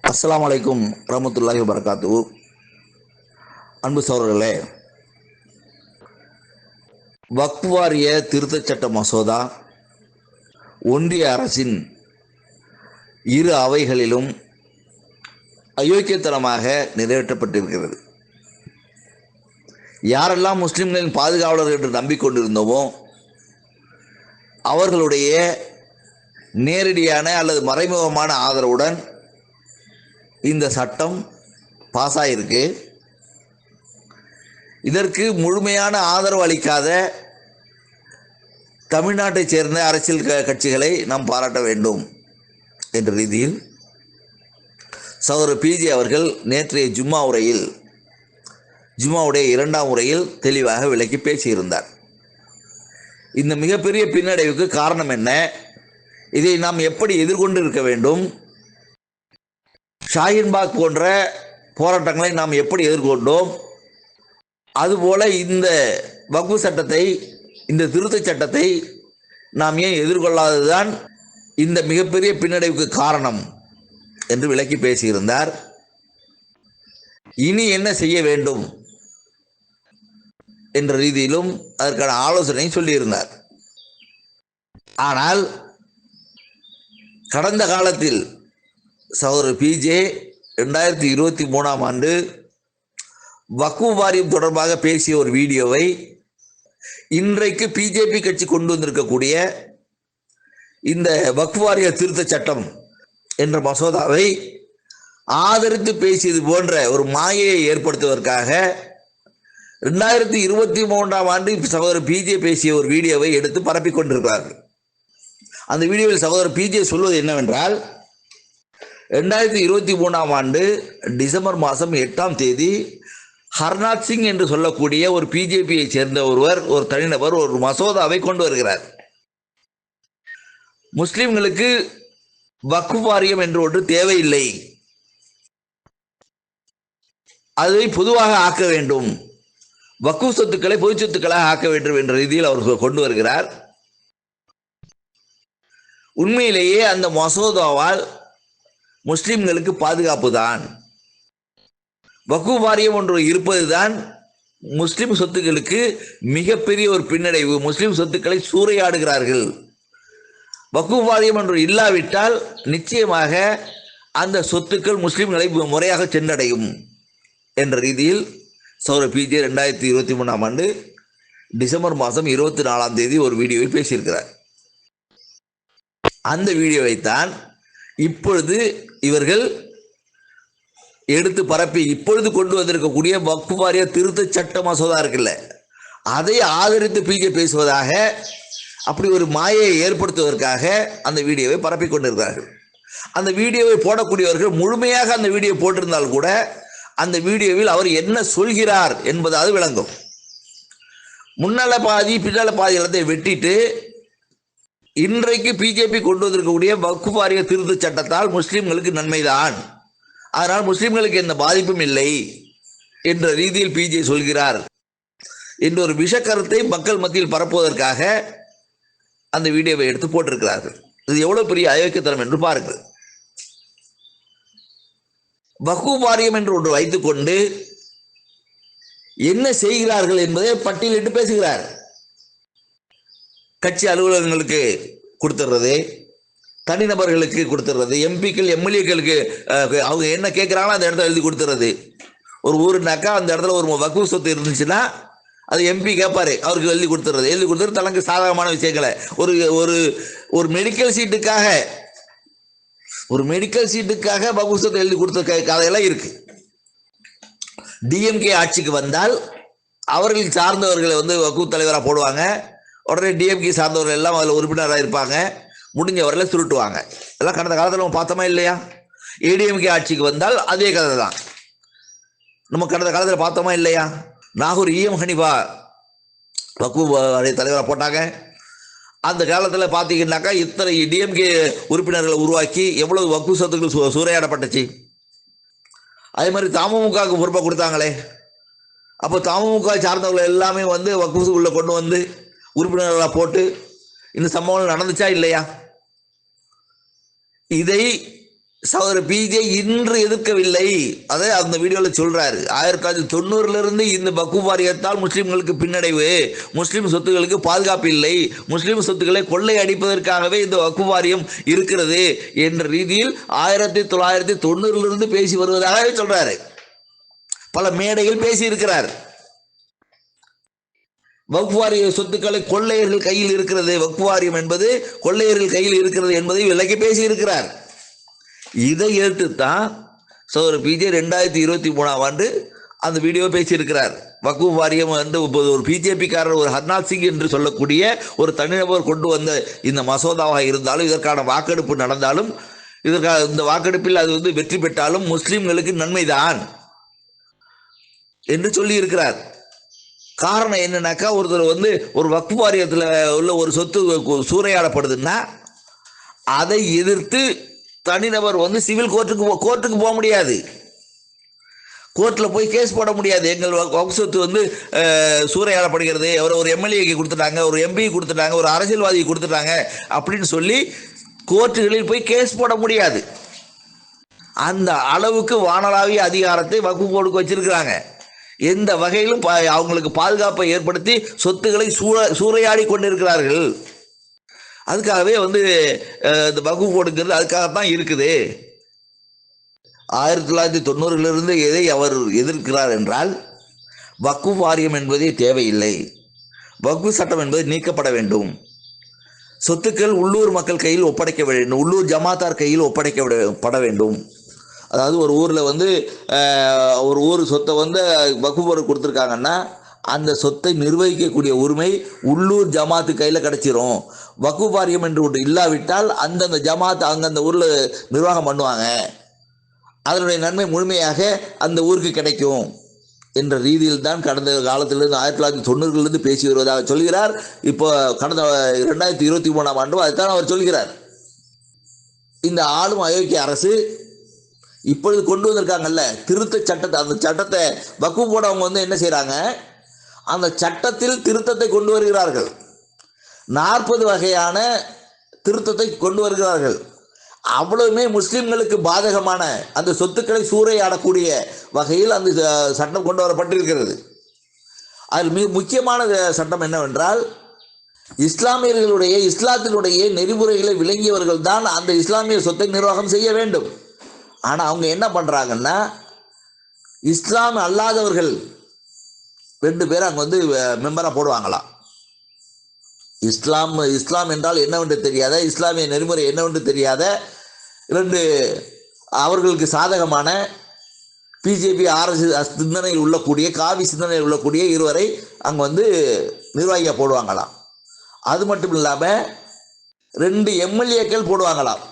அஸ்ஸலாமு அலைக்கும் வரஹ்மத்துல்லாஹி வபரகாத்துஹு. அன்பு சகோதரர்களே, வக்ஃப் வாரிய திருத்தச் சட்ட மசோதா ஒன்றிய அரசின் இரு அவைகளிலும் அயோக்கியத்தனமாக நிறைவேற்றப்பட்டிருக்கிறது. யாரெல்லாம் முஸ்லிம்களின் பாதுகாவலர்கள் என்று நம்பிக்கொண்டிருந்தோமோ அவர்களுடைய நேரடியான அல்லது மறைமுகமான ஆதரவுடன் இந்த சட்டம் பாஸ் ஆகியிருக்கு. இதற்கு முழுமையான ஆதரவு அளிக்காத தமிழ்நாட்டைச் சேர்ந்த அரசியல் கட்சிகளை நாம் பாராட்ட வேண்டும் என்ற ரீதியில் சகோதரர் பிஜே அவர்கள் நேற்றைய ஜும்மாவுடைய இரண்டாம் உரையில் தெளிவாக விளக்கி பேசியிருந்தார். இந்த மிகப்பெரிய பின்னடைவுக்கு காரணம் என்ன, இதை நாம் எப்படி எதிர்கொண்டு இருக்க வேண்டும், ஷாஹின்பாக் போன்ற போராட்டங்களை நாம் எப்படி எதிர்கொண்டோம், அதுபோல இந்த வக்ஃப் சட்டத்தை, இந்த திருத்தச் சட்டத்தை நாம் ஏன் எதிர்கொள்ளாததுதான் இந்த மிகப்பெரிய பின்னடைவுக்கு காரணம் என்று விளக்கி பேசியிருந்தார். இனி என்ன செய்ய வேண்டும் என்ற ரீதியிலும் அதற்கான ஆலோசனை சொல்லியிருந்தார். ஆனால் கடந்த காலத்தில் சகோதரர் பிஜே 2023ஆம் ஆண்டு வக்ஃப் வாரியம் தொடர்பாக பேசிய ஒரு வீடியோவை இன்றைக்கு பிஜேபி கட்சி கொண்டு வந்திருக்கக்கூடிய இந்த வக்ஃப் வாரிய திருத்த சட்டம் என்ற மசோதாவை ஆதரித்து பேசியது போன்ற ஒரு மாயையை ஏற்படுத்துவதற்காக 2023ஆம் ஆண்டு சகோதரர் பிஜே பேசிய ஒரு வீடியோவை எடுத்து பரப்பிக் கொண்டிருக்கிறார்கள். அந்த வீடியோவில் சகோதரர் பிஜே சொல்வது என்னவென்றால், 2023ஆம் ஆண்டு டிசம்பர் மாதம் 8ஆம் தேதி ஹர்நாத் சிங் என்று சொல்லக்கூடிய ஒரு பிஜேபியை சேர்ந்த ஒரு தனிநபர் ஒரு மசோதாவை கொண்டு வருகிறார். முஸ்லிம்களுக்கு வக்ஃப் வாரியம் என்று ஒன்று தேவையில்லை, அதை பொதுவாக ஆக்க வேண்டும், வக்ஃப் சொத்துக்களை பொது சொத்துக்களாக ஆக்க வேண்டும் என்ற ரீதியில் அவர் கொண்டு வருகிறார். உண்மையிலேயே அந்த மசோதாவால் முஸ்லிம்களுக்கு பாதுகாப்பு தான். வக்ஃப் வாரியம் ஒன்று இருப்பதுதான் முஸ்லிம் சொத்துக்களுக்கு மிகப்பெரிய ஒரு பின்னடைவு. முஸ்லிம் சொத்துக்களை சூறையாடுகிறார்கள். வக்ஃப் வாரியம் ஒன்று இல்லாவிட்டால் நிச்சயமாக அந்த சொத்துக்கள் முஸ்லிம்களை முறையாக சென்றடையும் என்ற ரீதியில் சகோதரர் பிஜே 2023ஆம் ஆண்டு டிசம்பர் மாதம் 24ஆம் தேதி ஒரு வீடியோவை பேசியிருக்கிறார். அந்த வீடியோவைத்தான் இப்பொழுது இவர்கள் எடுத்து பரப்பி இப்பொழுது கொண்டு வந்திருக்கக்கூடிய வக்ஃப் வாரிய திருத்த சட்ட மசோதா இருக்குல்ல, அதை ஆதரித்து பிஜே பேசுவதாக, அப்படி ஒரு மாயையை ஏற்படுத்துவதற்காக அந்த வீடியோவை பரப்பி கொண்டிருக்கிறார்கள். அந்த வீடியோவை போடக்கூடியவர்கள் முழுமையாக அந்த வீடியோ போட்டிருந்தால் கூட அந்த வீடியோவில் அவர் என்ன சொல்கிறார் என்பதாவது விளங்கும். முன்னால பாதி பின்னால பாதி இடத்தை வெட்டிட்டு இன்றைக்கு பிஜேபி கொண்டு வந்திருக்கக்கூடிய வக்ஃப் வாரிய திருத்த சட்டத்தால் முஸ்லிம்களுக்கு நன்மைதான், அதனால் முஸ்லிம்களுக்கு எந்த பாதிப்பும் இல்லை என்ற ரீதியில் பிஜே சொல்கிறார் என்ற ஒரு விஷக்கருத்தை மக்கள் மத்தியில் பரப்புவதற்காக அந்த வீடியோவை எடுத்து போட்டிருக்கிறார்கள். இது எவ்வளவு பெரிய அயோக்கியத்தனம் என்று பாருங்கள். வக்ஃப் வாரியம் என்று ஒன்று வைத்துக்கொண்டு என்ன செய்கிறார்கள் என்பதை பட்டியலிட்டு பேசுகிறார். கட்சி அலுவலகங்களுக்கு கொடுத்துடுறது, தனிநபர்களுக்கு கொடுத்துடுறது, எம்பிக்கள் எம்எல்ஏக்களுக்கு அவங்க என்ன கேட்குறாங்களோ அந்த இடத்துல எழுதி கொடுத்துறது. ஒரு ஊருனாக்கா அந்த இடத்துல ஒரு வக்ஃப் சொத்து இருந்துச்சுன்னா அது எம்பி கேட்பாரு, அவருக்கு எழுதி கொடுத்துட்டு தனக்கு சாதகமான விஷயங்களை ஒரு மெடிக்கல் சீட்டுக்காக வக்ஃப் சொத்து எழுதி கொடுத்த கதையெல்லாம் இருக்கு. டிஎம்கே ஆட்சிக்கு வந்தால் அவர்கள் சார்ந்தவர்களை வக்ஃப் தலைவராக போடுவாங்க. உடனே டிஎம்கே சார்ந்தவர்கள் எல்லாம் அதில் உறுப்பினராக இருப்பாங்க, முடிஞ்சவர்களை சுருட்டுவாங்க. எல்லாம் கடந்த காலத்தில் நம்ம பார்த்தோமா இல்லையா? ஏடிஎம்கே ஆட்சிக்கு வந்தால் அதே கதை தான் நம்ம கடந்த காலத்தில் பார்த்தோமா இல்லையா? நாகூர் இஎம் ஹனிஃபா வக்ஃப் தலைவராக போட்டாங்க. அந்த காலத்தில் பார்த்தீங்கன்னாக்கா இத்தனை டிஎம்கே உறுப்பினர்களை உருவாக்கி எவ்வளவு வக்ஃப் சொத்துக்கள் சூறையாடப்பட்டுச்சு. அதே மாதிரி தமுமுகவுக்கு பொறுப்பாக கொடுத்தாங்களே, அப்போ தமுமுக சார்ந்தவர்கள் எல்லாமே வக்ஃப் உள்ள கொண்டு வந்து உறுப்பினர்களாக போட்டு இந்த சம்பவங்கள் நடந்துச்சா இல்லையா? இதை சகோதரர் பிஜே இன்று எதிர்க்கவில்லை. அதை அந்த வீடியோவில் சொல்றாரு. 1990 இந்த வக்ஃப் வாரியத்தால் முஸ்லிம்களுக்கு பின்னடைவு, முஸ்லிம் சொத்துக்களுக்கு பாதுகாப்பு இல்லை, முஸ்லிம் சொத்துக்களை கொள்ளை அடிப்பதற்காகவே இந்த வக்ஃப் வாரியம் இருக்கிறது என்ற ரீதியில் 1990 பேசி வருவதாக சொல்றாரு. பல மேடைகள் பேசி இருக்கிறார். வக்ஃப் வாரிய சொத்துக்களை கொள்ளையர்கள் கையில் இருக்கிறது, வக்ஃப் வாரியம் என்பது கொள்ளையர்கள் கையில் இருக்கிறது என்பதை விலக்கி பேசி இருக்கிறார். இதை எடுத்துத்தான் சகோதரர் பிஜே 2023 அந்த வீடியோ பேசியிருக்கிறார். வக்ஃப் வாரியம் வந்து ஒரு பிஜேபிக்காரர், ஒரு ஹர்நாத் சிங் என்று சொல்லக்கூடிய ஒரு தனிநபர் கொண்டு வந்த இந்த மசோதாவாக இருந்தாலும், இதற்கான வாக்கெடுப்பு நடந்தாலும், இதற்கான இந்த வாக்கெடுப்பில் அது வந்து வெற்றி பெற்றாலும் முஸ்லிம்களுக்கு நன்மைதான் என்று சொல்லி இருக்கிறார். காரணம் என்னன்னாக்கா, ஒருத்தர் வந்து ஒரு வக்ஃப் வாரியத்தில் உள்ள ஒரு சொத்து சூறையாடப்படுதுன்னா அதை எதிர்த்து தனிநபர் வந்து சிவில் கோர்ட்டுக்கு போக முடியாது, கோர்ட்டில் போய் கேஸ் போட முடியாது. எங்கள் வக்ஃப் சொத்து வந்து சூறையாடப்படுகிறது, ஒரு எம்எல்ஏக்கு கொடுத்துட்டாங்க, ஒரு எம்பி கொடுத்துட்டாங்க, ஒரு அரசியல்வாதி கொடுத்துட்டாங்க அப்படின்னு சொல்லி கோர்ட்டுகளில் போய் கேஸ் போட முடியாது. அந்த அளவுக்கு வானளாவிய அதிகாரத்தை வக்ஃப் போர்டுக்கு வச்சிருக்கிறாங்க. எந்த வகையிலும் அவங்களுக்கு பாதுகாப்பை ஏற்படுத்தி சொத்துக்களை சூறையாடி கொண்டிருக்கிறார்கள். அதுக்காகவே வந்து இந்த வக்ஃப் போர்டுங்கிறது அதுக்காகத்தான் இருக்குது. 1990 எதை அவர் எதிர்க்கிறார் என்றால், வக்ஃப் வாரியம் என்பதே தேவையில்லை, வக்ஃப் சட்டம் என்பது நீக்கப்பட வேண்டும், சொத்துக்கள் உள்ளூர் மக்கள் கையில் ஒப்படைக்க வேண்டும், உள்ளூர் ஜமாத்தார் கையில் ஒப்படைக்கப்பட வேண்டும். அதாவது ஒரு ஊரில் வந்து ஒரு ஊர் சொத்தை வந்து வக்ஃப் போர்டு கொடுத்துருக்காங்கன்னா அந்த சொத்தை நிர்வகிக்கக்கூடிய உரிமை உள்ளூர் ஜமாத்து கையில் கிடச்சிரும். வக்ஃப் வாரியம் என்று ஒன்று இல்லாவிட்டால் அந்தந்த ஜமாத் அந்தந்த ஊரில் நிர்வாகம் பண்ணுவாங்க, அதனுடைய நன்மை முழுமையாக அந்த ஊருக்கு கிடைக்கும் என்ற ரீதியில் தான் கடந்த காலத்திலிருந்து 1990 பேசி வருவதாக சொல்கிறார். இப்போ கடந்த 2023 அதுதான் அவர் சொல்கிறார். இந்த ஆளும் அயோக்கிய அரசு இப்பொழுது கொண்டு வந்திருக்காங்கல்ல திருத்த சட்டத்தை, அந்த சட்டத்தை வக்ஃப் போர்டு அவங்க வந்து என்ன செய்கிறாங்க, அந்த சட்டத்தில் திருத்தத்தை கொண்டு வருகிறார்கள். 40 வகையான திருத்தத்தை கொண்டு வருகிறார்கள். அவ்வளவுமே முஸ்லிம்களுக்கு பாதகமான அந்த சொத்துக்களை சூறையாடக்கூடிய வகையில் அந்த சட்டம் கொண்டு வரப்பட்டிருக்கிறது. அதில் மிக முக்கியமான சட்டம் என்னவென்றால், இஸ்லாத்தினுடைய நெறிமுறைகளை விளங்கியவர்கள் தான் அந்த இஸ்லாமிய சொத்தை நிர்வாகம் செய்ய வேண்டும். ஆனால் அவங்க என்ன பண்ணுறாங்கன்னா, இஸ்லாம் அல்லாதவர்கள் 2 பேர் அங்கே வந்து மெம்பராக போடுவாங்களாம். இஸ்லாம் என்றால் என்னவென்று தெரியாத, இஸ்லாமிய நெறிமுறை என்னவென்று தெரியாத 2 அவர்களுக்கு சாதகமான பிஜேபி ஆர்எஸ்எஸ் சிந்தனையில் உள்ளக்கூடிய, காவி சிந்தனையில் உள்ளக்கூடிய 2 பேரை அங்கே வந்து நிர்வாகியாக போடுவாங்களாம். அது மட்டும் இல்லாமல் 2 எம்எல்ஏக்கள் போடுவாங்களாம்.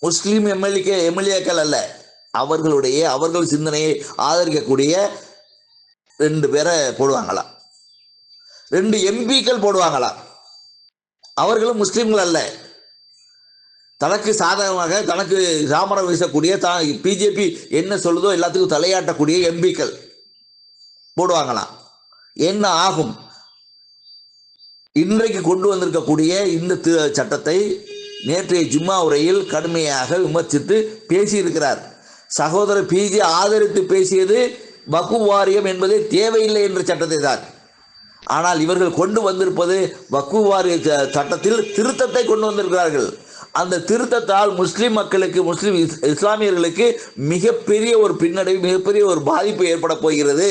முஸ்லீம் எம்எல்ஏக்கள் அல்ல, அவர்கள் சிந்தனையை ஆதரிக்கக்கூடிய 2 பேரை போடுவாங்களாம். 2 எம்பிக்கள் போடுவாங்களாம். அவர்களும் முஸ்லீம்கள் அல்ல, தனக்கு சாதகமாக தனக்கு சாமரம் வீசக்கூடிய பிஜேபி என்ன சொல்லுதோ எல்லாத்துக்கும் தலையாட்டக்கூடிய எம்பிக்கள் போடுவாங்களாம். என்ன ஆகும்? இன்றைக்கு கொண்டு வந்திருக்கக்கூடிய இந்த சட்டத்தை நேற்றைய ஜும்மா உரையில் கடுமையாக விமர்சித்து பேசியிருக்கிறார். சகோதரர் பிஜே ஆதரித்து பேசியது வக்ஃப் வாரியம் என்பதே தேவையில்லை என்ற சட்டத்தை தான். ஆனால் இவர்கள் கொண்டு வந்திருப்பது வக்ஃப் வாரிய சட்டத்தில் திருத்தத்தை கொண்டு வந்திருக்கிறார்கள். அந்த திருத்தத்தால் முஸ்லிம் மக்களுக்கு, இஸ்லாமியர்களுக்கு மிகப்பெரிய ஒரு பின்னடைவு, மிகப்பெரிய ஒரு பாதிப்பு ஏற்பட போகிறது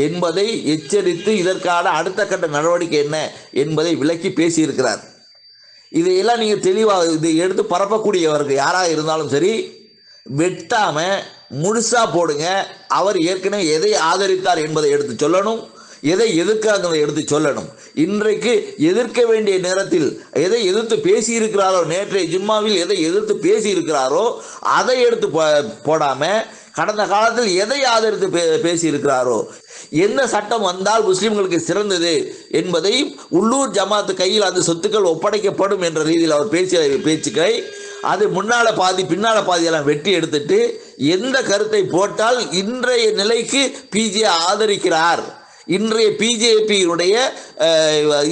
என்பதை எச்சரித்து இதற்கான அடுத்த கட்ட நடவடிக்கை என்ன என்பதை விளக்கி பேசியிருக்கிறார். இதையெல்லாம் நீங்கள் தெளிவாக இதை எடுத்து பரப்பக்கூடியவர்கள் யாராக இருந்தாலும் சரி, வெட்டாம முழுசா போடுங்க. அவர் ஏற்கனவே எதை ஆதரித்தார் என்பதை எடுத்து சொல்லணும், எதை எதிர்க்காத எடுத்து சொல்லணும். இன்றைக்கு எதிர்க்க வேண்டிய நேரத்தில் எதை எதிர்த்து பேசியிருக்கிறாரோ, நேற்றைய ஜும்மாவில் எதை எதிர்த்து பேசியிருக்கிறாரோ அதை எடுத்து போடாம கடந்த காலத்தில் எதை ஆதரித்து பேசியிருக்கிறாரோ, என்ன சட்டம் வந்தால் முஸ்லிம்களுக்கு சிறந்தது என்பதை உள்ளூர் ஜமாத்து கையில் அந்த சொத்துக்கள் ஒப்படைக்கப்படும் என்ற ரீதியில் அவர் பேசிய பேச்சுக்களை அது முன்னால பாதி பின்னால பாதியெல்லாம் வெட்டி எடுத்துட்டு எந்த கருத்தை போட்டால் இன்றைய நிலைக்கு பிஜே ஆதரிக்கிறார் இன்றைய பிஜேபியினுடைய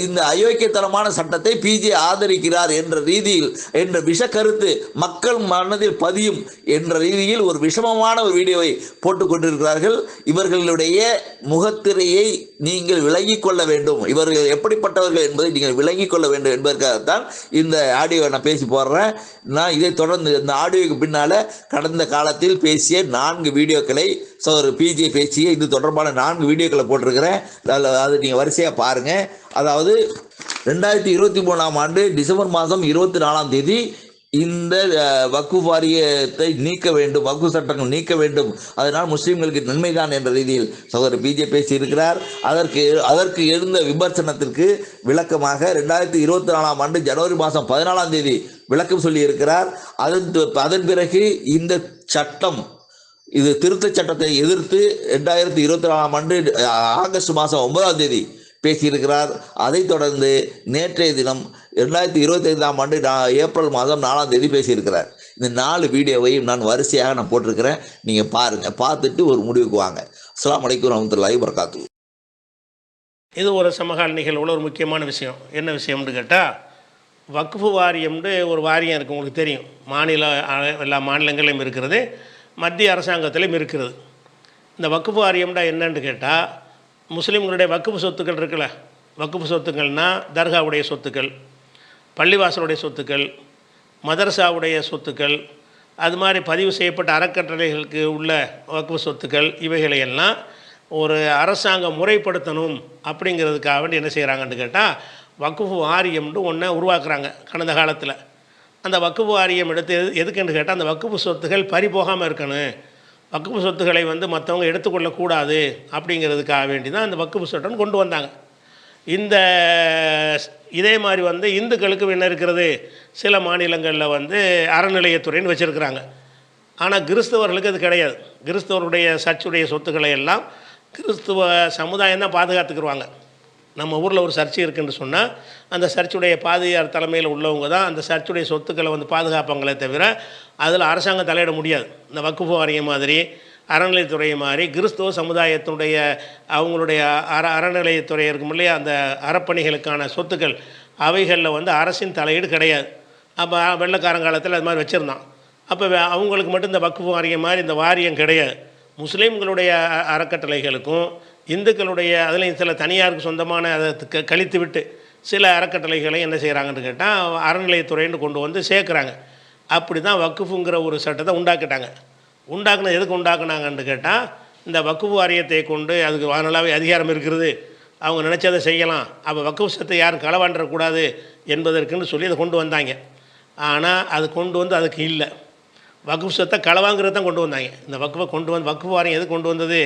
இந்த அயோக்கியத்தனமான சட்டத்தை பிஜே ஆதரிக்கிறார் என்ற ரீதியில், என்ற விஷ கருத்து மக்கள் மனதில் பதியும் என்ற ரீதியில் ஒரு விஷமமான ஒரு வீடியோவை போட்டுக் கொண்டிருக்கிறார்கள். இவர்களுடைய முகத்திரையை நீங்கள் விலகிக் கொள்ள வேண்டும், இவர்கள் எப்படிப்பட்டவர்கள் என்பதை நீங்கள் விலகிக் கொள்ள வேண்டும் என்பதற்காகத்தான் இந்த ஆடியோவை நான் பேசி போடுறேன். நான் இதை தொடர்ந்து இந்த ஆடியோவுக்கு பின்னால கடந்த காலத்தில் பேசிய 4 வீடியோக்களை பிஜே பேசிய இது தொடர்பான 4 வீடியோக்களை போட்டிருக்கிறேன். அது நீங்கள் வரிசையாக பாருங்கள். அதாவது 2023ஆம் ஆண்டு டிசம்பர் மாதம் 24ஆம் தேதி இந்த வக்ஃப் வாரியத்தை நீக்க வேண்டும், வக்ஃப் சட்டங்கள் நீக்க வேண்டும், அதனால் முஸ்லீம்களுக்கு நன்மைதான் என்ற ரீதியில் சகோதரர் பிஜே பேசியிருக்கிறார். அதற்கு எழுந்த விமர்சனத்திற்கு விளக்கமாக 2024ஆம் ஆண்டு ஜனவரி மாதம் 14ஆம் தேதி விளக்கம் சொல்லியிருக்கிறார். அதன் பிறகு இந்த சட்டம், இது திருத்த சட்டத்தை எதிர்த்து 2024ஆம் ஆண்டு ஆகஸ்ட் மாதம் 9ஆம் தேதி பேசியிருக்கிறார். அதைத் தொடர்ந்து நேற்றைய தினம் 2025ஆம் ஆண்டு ஏப்ரல் மாதம் 4ஆம் தேதி பேசியிருக்கிறார். இந்த 4 வீடியோவையும் நான் வரிசையாக போட்டிருக்கிறேன். நீங்கள் பாருங்கள், பார்த்துட்டு ஒரு முடிவுக்கு வாங்க. அஸ்ஸலாமு அலைக்கும் வரஹ்மத்துல்லாஹி வபரகாத்துஹு. இது ஒரு சமகால நிகழ்வுல ஒரு முக்கியமான விஷயம். என்ன விஷயம்னு கேட்டால், வக்ஃபு வாரியம்னு ஒரு வாரியம் இருக்குது, உங்களுக்கு தெரியும். எல்லா மாநிலங்களிலும் இருக்கிறது, மத்திய அரசாங்கத்திலையும் இருக்கிறது. இந்த வக்ஃபு வாரியம்னா என்னன்னு கேட்டால், முஸ்லீம்களுடைய வக்ஃபு சொத்துக்கள் இருக்குல்ல, வக்ஃபு சொத்துக்கள்னால் தர்காவுடைய சொத்துக்கள், பள்ளிவாசலுடைய சொத்துக்கள், மதரசாவுடைய சொத்துக்கள், அது மாதிரி பதிவு செய்யப்பட்ட அறக்கட்டளைகளுக்கு உள்ள வக்ஃபு சொத்துக்கள், இவைகளையெல்லாம் ஒரு அரசாங்கம் முறைப்படுத்தணும் அப்படிங்கிறதுக்காக வேண்டி என்ன செய்கிறாங்கன்னு கேட்டால், வக்ஃபு வாரியம்னு ஒன்றை உருவாக்குறாங்க கடந்த காலத்தில். அந்த வக்ஃபு வாரியம் எடுத்து எதுக்குன்னு கேட்டால், அந்த வக்ஃபு சொத்துக்கள் பறிபோகாமல் இருக்கணும், வக்ஃபு சொத்துக்களை மற்றவங்க எடுத்துக்கொள்ளக்கூடாது அப்படிங்கிறதுக்காக வேண்டி தான் அந்த வக்ஃபு சட்டம் கொண்டு வந்தாங்க. இதே மாதிரி இந்துக்களுக்கு என்ன இருக்கிறது, சில மாநிலங்களில் அறநிலையத்துறைன்னு வச்சுருக்கிறாங்க. ஆனால் கிறிஸ்தவர்களுக்கு அது கிடையாது. கிறிஸ்தவருடைய சர்ச்சுடைய சொத்துக்களை எல்லாம் கிறிஸ்துவ சமுதாயம் தான் பாதுகாத்துக்குருவாங்க. நம்ம ஊரில் ஒரு சர்ச்சு இருக்குன்னு சொன்னால், அந்த சர்ச்சுடைய பாதிரியார் தலைமையில் உள்ளவங்க தான் அந்த சர்ச்சுடைய சொத்துக்களை பாதுகாப்பாங்களே தவிர அதில் அரசாங்கம் தலையிட முடியாது. இந்த வக்ஃபு வாரியம் மாதிரி, அறநிலையத்துறை மாதிரி கிறிஸ்துவ சமுதாயத்தினுடைய அவங்களுடைய அறநிலையத்துறை இருக்கும் இல்லையா, அந்த அறப்பணிகளுக்கான சொத்துக்கள், அவைகளில் அரசின் தலையீடு கிடையாது. அப்போ வெள்ளைக்காரங்காலத்தில் அது மாதிரி வச்சுருந்தான். அப்போ அவங்களுக்கு மட்டும் இந்த வக்ஃபு வாரியம் மாதிரி இந்த வாரியம் கிடையாது. முஸ்லீம்களுடைய அறக்கட்டளைகளுக்கும் இந்துக்களுடைய அதுலேயும் சில தனியாருக்கு சொந்தமான அதை கழித்து விட்டு சில அறக்கட்டளைகளை என்ன செய்கிறாங்கன்னு கேட்டால் அறநிலையத்துறைன்னு கொண்டு சேர்க்குறாங்க. அப்படி தான் வக்ஃபுங்கிற ஒரு சட்டத்தை உண்டாக்கிட்டாங்க. உண்டாக்குனது எதுக்கு உண்டாக்குனாங்கன்னு கேட்டால், இந்த வக்ஃபு வாரியத்தை கொண்டு அதுக்கு வானலாவே அதிகாரம் இருக்கிறது, அவங்க நினச்சதை செய்யலாம், அப்போ வக்ஃபு சட்டத்தை யாரும் களவாண்டக்கூடாது என்பதற்குன்னு சொல்லி அதை கொண்டு வந்தாங்க. ஆனால் அது கொண்டு அதுக்கு இல்லை, வக்ஃபு சொத்தை களவாங்கிறது தான் கொண்டு வந்தாங்க. இந்த வக்ஃபு வாரியம் எது கொண்டு வந்தது,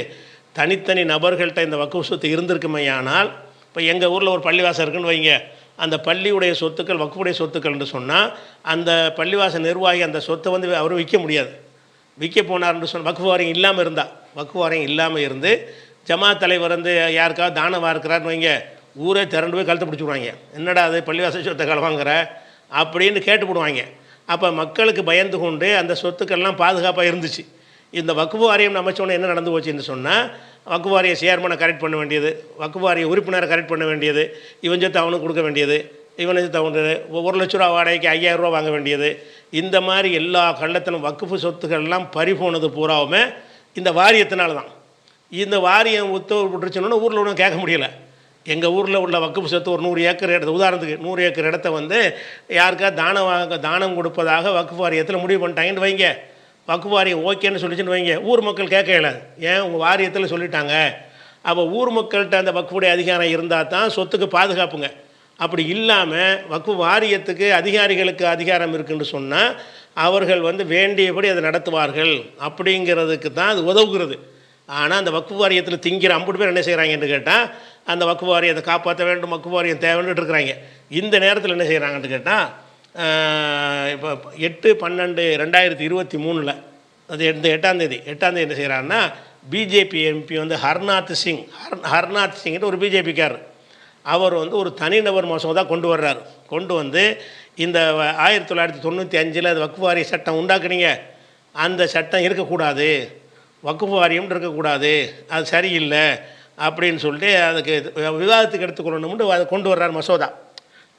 தனித்தனி நபர்கள்ட்ட இந்த வக்ஃபு சொத்து இருந்திருக்குமையானால், இப்போ எங்கள் ஊரில் ஒரு பள்ளிவாசல் இருக்குன்னு வைங்க, அந்த பள்ளியுடைய சொத்துக்கள் வக்ஃபுடைய சொத்துக்கள்னு சொன்னால், அந்த பள்ளிவாசல் நிர்வாகி அந்த சொத்தை அவர் விற்க முடியாது. விற்க போனார்னு சொன்னால், வக்ஃபு வாரியம் இல்லாமல் இருந்தால், வக்ஃபு வாரியம் இல்லாமல் இருந்து ஜமாத் தலைவர் யாருக்காவது தானம் வார்க்கிறாருன்னு வைங்க, ஊரே திரண்டு போய் கழுத்து பிடிச்சிடுவாங்க. என்னடா அது பள்ளிவாசல் சொத்தை களவாங்கிற அப்படின்னு கேட்டுப்படுவாங்க. அப்போ மக்களுக்கு பயந்து கொண்டு அந்த சொத்துக்கள்லாம் பாதுகாப்பாக இருந்துச்சு. இந்த வக்ஃபு வாரியம் அமைச்சோன்னே என்ன நடந்து போச்சுன்னு சொன்னால், வக்ஃபு வாரிய சேர்மனை கரெக்ட் பண்ண வேண்டியது, வக்ஃபு வாரிய உறுப்பினரை கரெக்ட் பண்ண வேண்டியது, இவன் சொத்து அவனுக்கு கொடுக்க வேண்டியது, இவனை சொத்து அவனுக்கு 1 லட்ச ரூபா வாடகைக்கு 5000 ரூபா வாங்க வேண்டியது, இந்த மாதிரி எல்லா கள்ளத்தனும் வக்ஃபு சொத்துக்கள்லாம் பறிபோனது பூராவுமே இந்த வாரியத்தினால தான். இந்த வாரியம் உத்தரவு போட்டுருச்சுன்னா ஊரில் ஒன்றும் கேட்க முடியலை. எங்கள் ஊரில் உள்ள வக்ஃபு சொத்து ஒரு 100 ஏக்கர் இடத்த, உதாரணத்துக்கு 100 ஏக்கர் இடத்த யாருக்கா தானம் கொடுப்பதாக வக்ஃபு வாரியத்தில் முடிவு பண்ணிட்டாங்கன்னு வைங்க. வக்ஃபு வாரியம் ஓகேன்னு சொல்லிச்சுன்னு வைங்க, ஊர் மக்கள் கேட்க இயலாது. ஏன், உங்கள் வாரியத்தில் சொல்லிட்டாங்க. அப்போ ஊர் மக்கள்கிட்ட அந்த வக்ஃபுடைய அதிகாரம் இருந்தால் தான் சொத்துக்கு பாதுகாப்புங்க. அப்படி இல்லாமல் வக்ஃபு வாரியத்துக்கு அதிகாரிகளுக்கு அதிகாரம் இருக்குன்னு சொன்னால் அவர்கள் வேண்டியபடி அதை நடத்துவார்கள் அப்படிங்கிறதுக்கு தான் அது உதவுகிறது. ஆனால் அந்த வக்ஃபு வாரியத்தில் திங்கிற 50 பேர் என்ன செய்கிறாங்கன்னு கேட்டால், அந்த வக்ஃபு வாரியத்தை காப்பாற்ற வேண்டும், வக்ஃபு வாரியம் தேவைன்னு இருக்கிறாங்க. இந்த நேரத்தில் என்ன செய்கிறாங்கன்னு கேட்டால், இப்போ 8/12/2023 அது 8ஆம் தேதி என்ன செய்கிறாருன்னா, பிஜேபி எம்பி ஹர்நாத் சிங்னு ஒரு பிஜேபிக்காரர், அவர் ஒரு தனிநபர் மசோதா கொண்டு வர்றார். கொண்டு இந்த 1995 அது வக்ஃபு வாரிய சட்டம் உண்டாக்குனீங்க, அந்த சட்டம் இருக்கக்கூடாது, வக்ஃபு வாரியம் இருக்கக்கூடாது, அது சரியில்லை, அப்படின்னு சொல்லிட்டு அதுக்கு விவாதத்துக்கு எடுத்துக்கொள்ளணும்னு அதை கொண்டு வர்றார் மசோதா.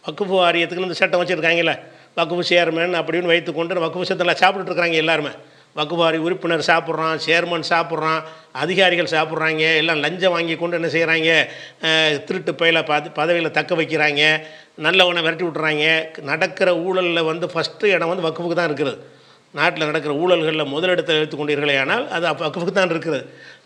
வக்குஃபு வாரியத்துக்குன்னு இந்த சட்டம் வச்சுருக்காங்கல்ல, வக்குஃபு சேர்மன் அப்படின்னு வைத்துக்கொண்டு வக்குஃபு சட்டத்தில் சாப்பிட்டுருக்குறாங்க எல்லாருமே. வக்குஃபு வாரிய உறுப்பினர் சாப்பிட்றான், சேர்மன் சாப்பிட்றான், அதிகாரிகள் சாப்பிட்றாங்க, எல்லாம் லஞ்சம் வாங்கி கொண்டு என்ன செய்கிறாங்க, திருட்டு பயில பதவியில் தக்க வைக்கிறாங்க, நல்லவனை விரட்டி விட்டுறாங்க. நடக்கிற ஊழலில் வந்து ஃபஸ்ட்டு இடம் வந்து வக்குஃபுக்கு தான் இருக்கிறது. நாட்டில் நடக்கிற ஊழல்களில் முதலிடத்தை எடுத்துக்கொண்டீர்களே ஆனால் அது வக்குஃபுக்கு தான் இருக்கிறது.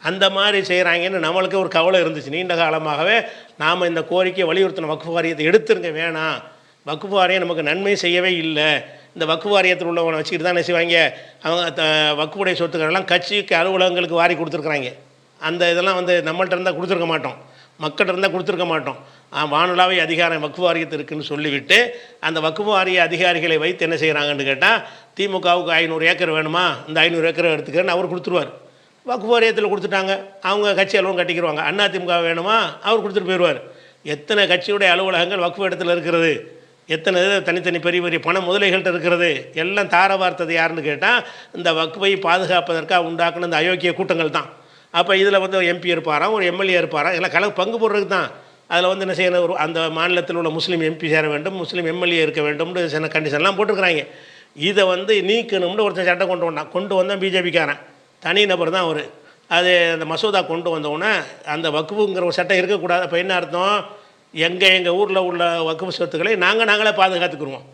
அந்த மாதிரி செய்கிறாங்கன்னு நம்மளுக்கு ஒரு கவலை இருந்துச்சு. நீண்ட காலமாகவே நாம் இந்த கோரிக்கையை வலியுறுத்தின வக்குஃபு வாரியத்தை எடுத்துருங்க, வேணாம், வக்குஃபு வாரியம் நமக்கு நன்மை செய்யவே இல்லை. இந்த வக்குஃபு வாரியத்தில் உள்ளவனை வச்சுக்கிட்டு தான் என்ன செய்வாங்க, அவங்க வக்குஃபுடைய சொத்துக்கள்லாம் கட்சிக்கு அலுவலகங்களுக்கு வாரி கொடுத்துருக்குறாங்க. அந்த இதெல்லாம் வந்து நம்மள்ட்ட இருந்தால் கொடுத்துருக்க மாட்டோம், மக்கள்கிட்ட இருந்தால் கொடுத்துருக்க மாட்டோம். வானுலாவை அதிகாரம் வக்குஃபு வாரியத்து இருக்குதுன்னு சொல்லிவிட்டு அந்த வக்குஃபு வாரிய அதிகாரிகளை வைத்து என்ன செய்கிறாங்கன்னு கேட்டால், திமுகவுக்கு 500 ஏக்கர் வேணுமா, இந்த 500 ஏக்கர் எடுத்துக்கிறேன்னு அவர் கொடுத்துருவார். வக்குஃபு வாரியத்தில் கொடுத்துட்டாங்க, அவங்க கட்சி அலுவலகம் கட்டிக்கிடுவாங்க. அதிமுக வேணுமா, அவர் கொடுத்துட்டு போயிடுவார். எத்தனை கட்சியுடைய அலுவலகங்கள் வக்குஃபு இடத்துல இருக்கிறது, எத்தனை தனித்தனி பெரிய பெரிய பண முதலைகள்கிட்ட இருக்கிறது, எல்லாம் தார வார்த்தது யாருன்னு கேட்டால் இந்த வக்குஃபை பாதுகாப்பதற்காக உண்டாக்குன இந்த அயோக்கிய கூட்டங்கள் தான். அப்போ இதில் வந்து எம்பி இருப்பாராம், ஒரு எம்எல்ஏ இருப்பாராம், எல்லாம் பங்கு போடுறதுக்கு தான். அதில் வந்து என்ன செய்யணும், ஒரு அந்த மாநிலத்தில் உள்ள முஸ்லீம் எம்பி சேர வேண்டும், முஸ்லீம் எம்எல்ஏ இருக்க வேண்டும்னு சில கண்டிஷன்லாம் போட்டுருக்குறாங்க. இதை வந்து நீக்கணும்னு ஒருத்தர் சட்டம் கொண்டு வந்தால் பிஜேபிக்காரன் தனி நபர் தான் அவர். அது அந்த மசோதா கொண்டு வந்தோடனே அந்த வக்குஃபுங்கிற ஒரு சட்டம் இருக்கக்கூடாது. அப்போ என்ன அர்த்தம், எங்கள் ஊரில் உள்ள வக்குஃபு சொத்துக்களை நாங்களே பாதுகாத்துக்குருவோம்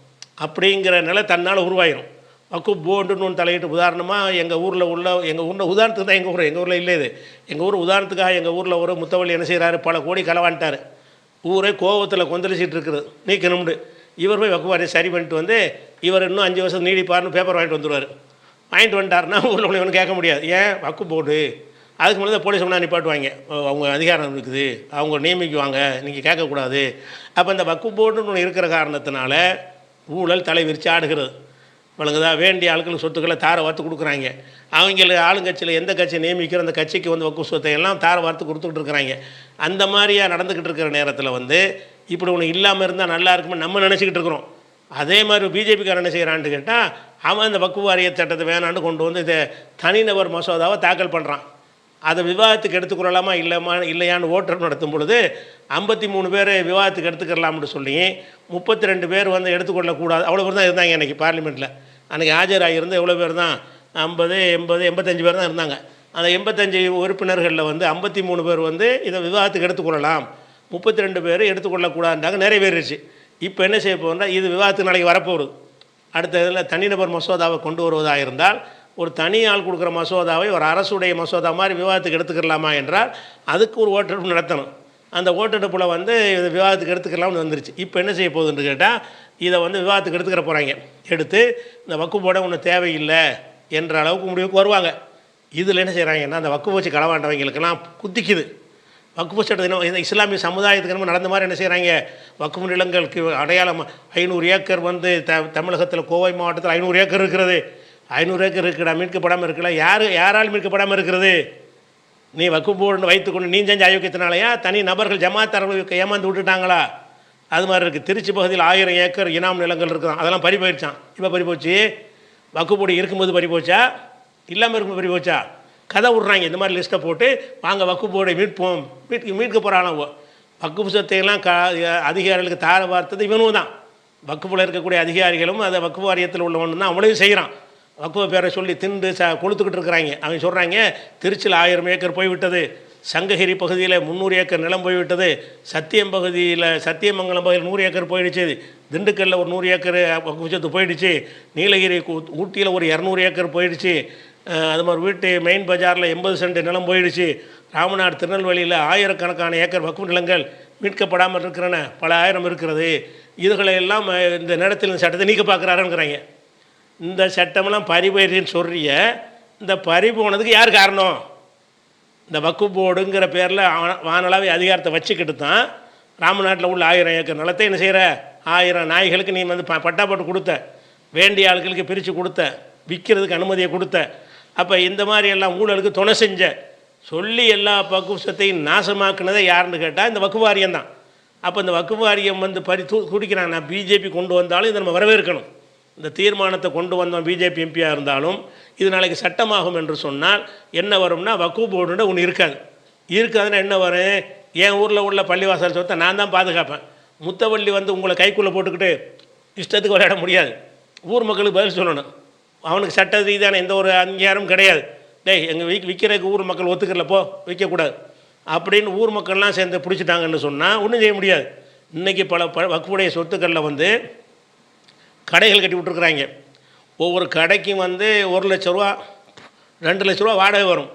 அப்படிங்கிற நிலை தன்னால் உருவாயிரும். வக்குஃப் போர்டுன்னு ஒன்று தலையிட்டு, உதாரணமாக எங்கள் ஊரில் உதாரணத்துக்கு தான் எங்கள் ஊரில் இல்லை இது, எங்கள் ஊர் உதாரணத்துக்காக எங்கள் ஊரில் ஒரு முத்தவள்ளி என்ன செய்கிறாரு, பல கோடி களவான்ட்டார், ஊரே கோபத்தில் கொந்தளிச்சிட்டு இருக்குது, நீக்கணும்னு. இவர் போய் வக்குஃபு வாரியம் சரி பண்ணிட்டு வந்து இவர் இன்னும் 5 வருஷம் நீடிப்பார்னு பேப்பர் வாங்கிட்டு வந்துடுவார். வாங்கிட்டு வந்துட்டாருன்னா ஊரில் உள்ளவனு கேட்க முடியாது, ஏன் வக்குஃப் போர்டு, அதுக்கு முன்னாடி போலீஸ் முன்னாடி நிப்பாட்டுவாங்க, அவங்க அதிகாரம் இருக்குது, அவங்க நியமிக்குவாங்க, நீங்கள் கேட்கக்கூடாது. அப்போ இந்த வக்குஃப் போர்டுன்னு ஒன்று இருக்கிற காரணத்தினால ஊழல் தலை விரித்து ஆடுகிறது. வழங்குதா, வேண்டிய ஆட்களுக்கு சொத்துக்களை தார வார்த்து கொடுக்குறாங்க. அவங்களுக்கு ஆளுங்கட்சியில் எந்த கட்சியை நியமிக்கிற அந்த கட்சிக்கு வந்து வக்குஃப் சொத்தை எல்லாம் தார வார்த்து கொடுத்துக்கிட்டு இருக்கிறாங்க. அந்த மாதிரியாக நடந்துக்கிட்டு இருக்கிற நேரத்தில் வந்து இப்படி ஒன்று இல்லாமல் இருந்தால் நல்லா இருக்குன்னு நம்ம நினச்சிக்கிட்டு இருக்கிறோம். அதே மாதிரி பிஜேபிக்காரன் என்ன செய்கிறான்னு கேட்டால், அவன் அந்த வக்குஃபு வாரிய சட்டத்தை வேணான்னு கொண்டு வந்து இதை தனிநபர் மசோதாவை தாக்கல் பண்ணுறான். அதை விவாதத்துக்கு எடுத்துக்கொள்ளலாமா இல்லையான்னு ஓட்டர் நடத்தும் பொழுது 53 பேர் விவாதத்துக்கு எடுத்துக்கலாம்னு சொல்லி 32 பேர் வந்து எடுத்துக்கொள்ளக்கூடாது, அவ்வளோ பேர் தான் இருந்தாங்க அன்றைக்கி பார்லிமெண்ட்டில். அன்றைக்கி ஆஜராகிருந்து எவ்வளோ பேர் தான், 50, 80, 85 பேர் தான் இருந்தாங்க. அந்த 85 உறுப்பினர்களில் வந்து 53 பேர் வந்து இதை விவாதத்துக்கு எடுத்துக்கொள்ளலாம், 32 பேர் எடுத்துக்கொள்ளக்கூடாதுன்றாங்க, நிறைவேறிச்சு. இப்போ என்ன செய்ய போகிறோம்னா, இது விவாதத்துக்கு நாளைக்கு வரப்போகுது. அடுத்த இதில் தனிநபர் மசோதாவை கொண்டு வருவதாக இருந்தால், ஒரு தனி ஆள் கொடுக்குற மசோதாவை ஒரு அரசுடைய மசோதா மாதிரி விவாதத்துக்கு எடுத்துக்கலாமா என்றால் அதுக்கு ஒரு ஓட்டெடுப்பு நடத்தணும். அந்த ஓட்டெடுப்பில் வந்து இது விவாதத்துக்கு எடுத்துக்கலாம்னு வந்துருச்சு. இப்போ என்ன செய்ய போகுதுன்னு கேட்டால், இதை வந்து விவாதத்துக்கு எடுத்துக்கிற போகிறாங்க. எடுத்து இந்த வக்குஃப் போர்டை ஒன்றும் தேவையில்லை என்ற அளவுக்கு முடிவுக்கு வருவாங்க. இதில் என்ன செய்கிறாங்கன்னா, அந்த வக்குஃப் வச்சு களவாண்டவங்களுக்கெல்லாம் குத்திக்குது. வக்குஃபு சட்டத்தினம் இந்த இஸ்லாமிய சமுதாயத்துக்கு நம்ம நடந்த மாதிரி என்ன செய்கிறாங்க, வக்குஃபு நிலங்களுக்கு அடையாளம் 500 ஏக்கர் வந்து தமிழகத்தில் கோவை மாவட்டத்தில் 500 ஏக்கர் இருக்கிறது. 500 ஏக்கர் இருக்குடா, மீட்கப்படாமல் இருக்கல, யாரால் மீட்கப்படாமல் இருக்கிறது? நீ வக்குஃப் போர்டு வைத்துக்கொண்டு நீ செஞ்ச அயோக்கியத்தினாலையா, தனி நபர்கள் ஜமாத்தாரர்களுக்கு ஏமாந்து விட்டுட்டாங்களா? அது மாதிரி இருக்குது. திருச்சி பகுதியில் 1000 ஏக்கர் இனாம் நிலங்கள் இருக்குதான், அதெல்லாம் பறி போயிடுச்சான். இப்போ பறி போச்சு. வக்குஃப் போர்டு இருக்கும்போது பறி போச்சா, இல்லாமல் இருக்கும்போது பறி போச்சா? கதை விட்றாங்க. இந்த மாதிரி லிஸ்ட்டை போட்டு வாங்க வக்குஃப் போர்டை மீட்க போகிறானோ. வக்குஃப் சொத்தையெல்லாம் அதிகாரிகளுக்கு தார பார்த்தது இவனும் தான். வக்குஃபில் இருக்கக்கூடிய அதிகாரிகளும் அதை வக்குஃப் வாரியத்தில் உள்ளவனு தான் அவளையும் செய்கிறான். வக்குஃப் பேரை சொல்லி திண்டு கொளுத்துக்கிட்டு இருக்கிறாங்க. அவங்க சொல்கிறாங்க, திருச்சியில் 1000 ஏக்கர் போய்விட்டது, சங்ககிரி பகுதியில் 300 ஏக்கர் நிலம் போய்விட்டது, சத்தியமங்கலம் பகுதியில் 100 ஏக்கர் போயிடுச்சு, திண்டுக்கல்லில் ஒரு 100 ஏக்கர் வக்குஃப் சொத்து போயிடுச்சு, நீலகிரி ஊட்டியில் ஒரு 200 ஏக்கர் போயிடுச்சு, அது மாதிரி வீட்டு மெயின் பஜாரில் 80 சென்ட் நிலம் போயிடுச்சு, ராமநாடு திருநெல்வேலியில் 1000கணக்கான ஏக்கர் வக்குஃப் நிலங்கள் மீட்கப்படாமல் இருக்கிறன, பல ஆயிரம் இருக்கிறது. இதுகளையெல்லாம் இந்த நேரத்தில் இந்த சட்டத்தை நீக்க பார்க்குறாருங்கிறாங்க. இந்த சட்டமெல்லாம் பறிபோயிடுன்னு சொல்கிறிய, இந்த பறி போனதுக்கு யார் காரணம்? இந்த வக்குஃப் போர்டுங்கிற பேரில் வானளாவே அதிகாரத்தை வச்சுக்கிட்டு தான் ராமநாட்டில் உள்ள 1000 ஏக்கர் நிலத்தை என்ன செய்கிற, 1000 நாய்களுக்கு நீ வந்து பட்டா போட்டு கொடுத்த, வேண்டிய ஆட்களுக்கு பிரித்து கொடுத்த, விற்கிறதுக்கு அனுமதியை கொடுத்த. அப்போ இந்த மாதிரி எல்லாம் ஊழலுக்கு துணை செஞ்ச சொல்லி எல்லா வக்குஃப் சொத்தையும் நாசமாக்குனதை யாருன்னு கேட்டால் இந்த வக்குஃப் வாரியம் தான். அப்போ இந்த வக்குஃப் வாரியம் வந்து குடிக்கிறாங்க. நான் பிஜேபி கொண்டு வந்தாலும் இதை நம்ம வரவேற்கணும். இந்த தீர்மானத்தை கொண்டு வந்தோம் பிஜேபி எம்பியாக இருந்தாலும் இது நாளைக்கு சட்டமாகும் என்று சொன்னால் என்ன வரும்னா, வக்குஃப் போர்டுன்ற ஒன்று இருக்காது. இருக்காதுன்னா என்ன வரும்? என் ஊரில் உள்ள பள்ளிவாசல் சொத்தை நான் தான் பாதுகாப்பேன். முத்தவள்ளி வந்து உங்களை கைக்குள்ளே போட்டுக்கிட்டு இஷ்டத்துக்கு விளையாட முடியாது. ஊர் மக்களுக்கு பதில் சொல்லணும். அவனுக்கு சட்ட ரீதியான எந்த ஒரு அங்கீகாரமும் கிடையாது. டேய் எங்கள் விற்கிறதுக்கு ஊர் மக்கள் ஒத்துக்கிறலப்போ விற்கக்கூடாது அப்படின்னு ஊர் மக்கள்லாம் சேர்ந்து பிடிச்சிட்டாங்கன்னு சொன்னால் ஒன்றும் செய்ய முடியாது. இன்றைக்கி பல வக்ஃபுடைய சொத்துக்களில் வந்து கடைகள் கட்டி விட்ருக்குறாங்க. ஒவ்வொரு கடைக்கும் வந்து 1 லட்ச ரூபா 2 லட்ச ரூபா வாடகை வரும்.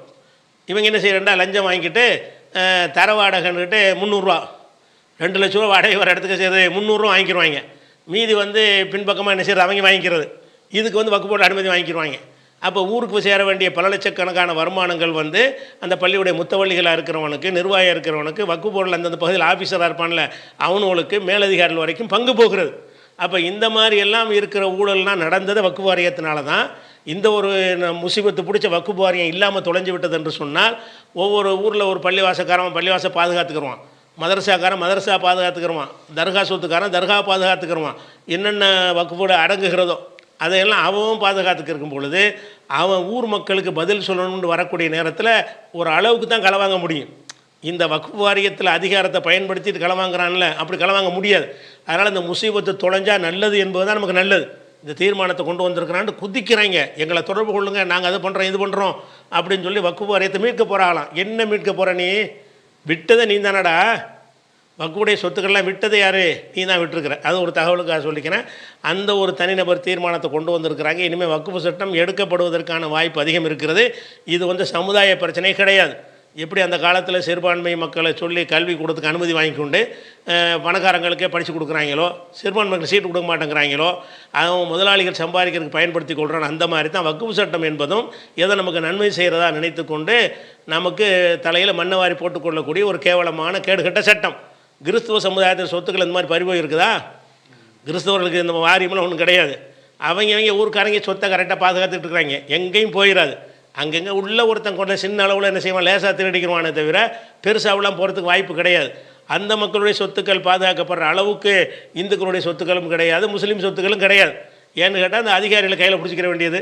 இவங்க என்ன செய்யறா, லஞ்சம் வாங்கிக்கிட்டு தர வாடகைன்னுக்கிட்டு 300 ரூபா 2 லட்ச ரூபா வாடகை வர இடத்துக்கு செய்கிறது 300 ரூபா வாங்கிக்கிடுவாங்க. மீதி வந்து பின்பக்கமாக என்ன செய்கிறது, அவங்க வாங்கிக்கிறது. இதுக்கு வந்து வக்ஃப் போர்டு அனுமதி வாங்கிக்கிடுவாங்க. அப்போ ஊருக்கு சேர வேண்டிய பல லட்சக்கணக்கான வருமானங்கள் வந்து அந்த பள்ளியுடைய முத்தவள்ளிகளாக இருக்கிறவனுக்கு, நிர்வாகியாக இருக்கிறவனுக்கு, வக்ஃப் போர்டில் அந்தந்த பகுதியில் ஆஃபீஸராக இருப்பான்ல அவனுங்களுக்கு, மேலதிகாரிகள் வரைக்கும் பங்கு போகிறது. அப்போ இந்த மாதிரி எல்லாம் இருக்கிற ஊழல்லாம் நடந்தது வக்ஃப் வாரியத்தினால தான். இந்த ஒரு முசீபத்து பிடிச்ச வக்ஃப் வாரியம் இல்லாமல் தொலைஞ்சு விட்டது என்று சொன்னால், ஒவ்வொரு ஊரில் ஒரு பள்ளிவாசக்காரன் பள்ளிவாசை பாதுகாத்துக்கிடுவான், மதரசாக்காரன் மதரசா பாதுகாத்துக்கிடுவான், தர்கா சொத்துக்காரன் தர்கா பாதுகாத்துக்கிடுவான். என்னென்ன வக்ஃப் போர்டு அடங்குகிறதோ அதையெல்லாம் அவன் பாதுகாத்துக்கு இருக்கும் பொழுது, அவன் ஊர் மக்களுக்கு பதில் சொல்லணும்னு வரக்கூடிய நேரத்தில் ஒரு அளவுக்கு தான் களை வாங்க முடியும். இந்த வக்ஃப் வாரியத்தில் அதிகாரத்தை பயன்படுத்திட்டு களை வாங்குறான்ல, அப்படி களை வாங்க முடியாது. அதனால் இந்த முசீபத்தை தொலைஞ்சா நல்லது என்பது தான் நமக்கு நல்லது. இந்த தீர்மானத்தை கொண்டு வந்திருக்கிறான்னு குதிக்கிறாங்க. எங்களை தொடர்பு கொள்ளுங்க, நாங்கள் அது பண்ணுறோம் இது பண்ணுறோம் அப்படின்னு சொல்லி வக்ஃப் வாரியத்தை மீட்க போகிறாங்களாம். என்ன மீட்க போகிற நீ? விட்டதை நீ தானடா. வக்ஃபுடைய சொத்துக்கள்லாம் விட்டது யார்? நீ தான் விட்டுருக்குற. அது ஒரு தகவலுக்காக சொல்லிக்கிறேன். அந்த ஒரு தனிநபர் தீர்மானத்தை கொண்டு வந்திருக்கிறாங்க. இனிமேல் வக்ஃபு சட்டம் எடுக்கப்படுவதற்கான வாய்ப்பு அதிகம் இருக்கிறது. இது வந்து சமுதாய பிரச்சனை கிடையாது. எப்படி அந்த காலத்தில் சிறுபான்மை மக்களை சொல்லி கல்வி கொடுத்துக்கு அனுமதி வாங்கி கொண்டு பணக்காரங்களுக்கே படித்து கொடுக்குறாங்களோ, சிறுபான்மை மக்கள் சீட்டு கொடுக்க மாட்டேங்கிறாங்களோ, அவங்க முதலாளிகள் சம்பாதிக்கிறதுக்கு பயன்படுத்தி கொள்கிறான். அந்த மாதிரி தான் வக்ஃபு சட்டம் என்பதும் எதை நமக்கு நன்மை செய்கிறதா நினைத்து கொண்டு நமக்கு தலையில் மண்ணை வாரி போட்டுக்கொள்ளக்கூடிய ஒரு கேவலமான கேடுகட்ட சட்டம். கிறிஸ்துவ சமுதாயத்தில் சொத்துக்கள் இந்த மாதிரி பறிபோய் இருக்குதா? கிறிஸ்தவர்களுக்கு இந்த வாரியமெல்லாம் ஒன்றும் கிடையாது. அவங்க ஊருக்காரங்க சொத்தை கரெக்டாக பாதுகாத்துட்டு இருக்கிறாங்க, எங்கேயும் போயிடாது. அங்கங்கே உள்ள ஒருத்தன் கொண்ட சின்ன அளவில் என்ன செய்வான், லேசாக திருடிக்கிறவானே தவிர பெருசாவெல்லாம் போகிறதுக்கு வாய்ப்பு கிடையாது. அந்த மக்களுடைய சொத்துக்கள் பாதுகாக்கப்படுற அளவுக்கு இந்துக்களுடைய சொத்துக்களும் கிடையாது, முஸ்லீம் சொத்துக்களும் கிடையாது. ஏன்னு கேட்டால் அந்த அதிகாரிகளை கையில் பிடிச்சிக்கிற வேண்டியது,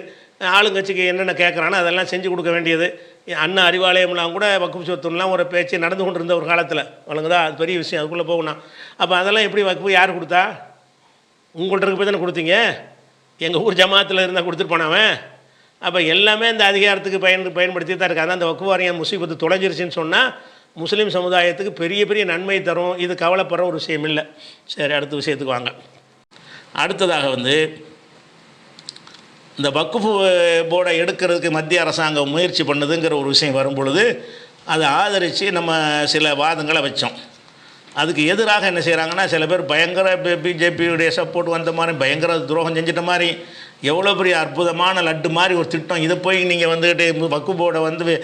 ஆளுங்கட்சிக்கு என்னென்ன கேட்குறானோ அதெல்லாம் செஞ்சு கொடுக்க வேண்டியது. அண்ணா அறிவாலயம்லாம் கூட வக்ஃப் சொத்துலாம் ஒரு பேச்சு நடந்து கொண்டு இருந்த ஒரு காலத்தில் வழங்குதா, அது பெரிய விஷயம், அதுக்குள்ளே போகணும். அப்போ அதெல்லாம் எப்படி வக்ஃப் யார் கொடுத்தா? உங்கள்கிட்ட இருக்க போய் தானே கொடுத்தீங்க. எங்கள் ஊர் ஜமாத்தில் இருந்தால் கொடுத்துட்டு போனவன். அப்போ எல்லாமே இந்த அதிகாரத்துக்கு பயன்படுத்தி தான் இருக்காது. அந்த வக்ஃப் வாரியம் முசீபத்து தொலைஞ்சிருச்சுன்னு சொன்னால் முஸ்லீம் சமுதாயத்துக்கு பெரிய பெரிய நன்மை தரும். இது கவலைப்படுற ஒரு விஷயம் இல்லை. சரி, அடுத்த விஷயத்துக்கு வாங்க. அடுத்ததாக வந்து இந்த வக்ஃப் போர்டை எடுக்கிறதுக்கு மத்திய அரசாங்கம் முயற்சி பண்ணுதுங்கிற ஒரு விஷயம் வரும் பொழுது அதை ஆதரித்து நம்ம சில வாதங்களை வச்சோம். அதுக்கு எதிராக என்ன செய்கிறாங்கன்னா, சில பேர் பயங்கர பிஜேபியுடைய சப்போர்ட் வந்த மாதிரி பயங்கர துரோகம் செஞ்சிட்ட மாதிரி, எவ்வளோ பெரிய அற்புதமான லட்டு மாதிரி ஒரு திட்டம், இதை போய் நீங்கள் வந்துக்கிட்டு வக்ஃப் போர்டை வந்து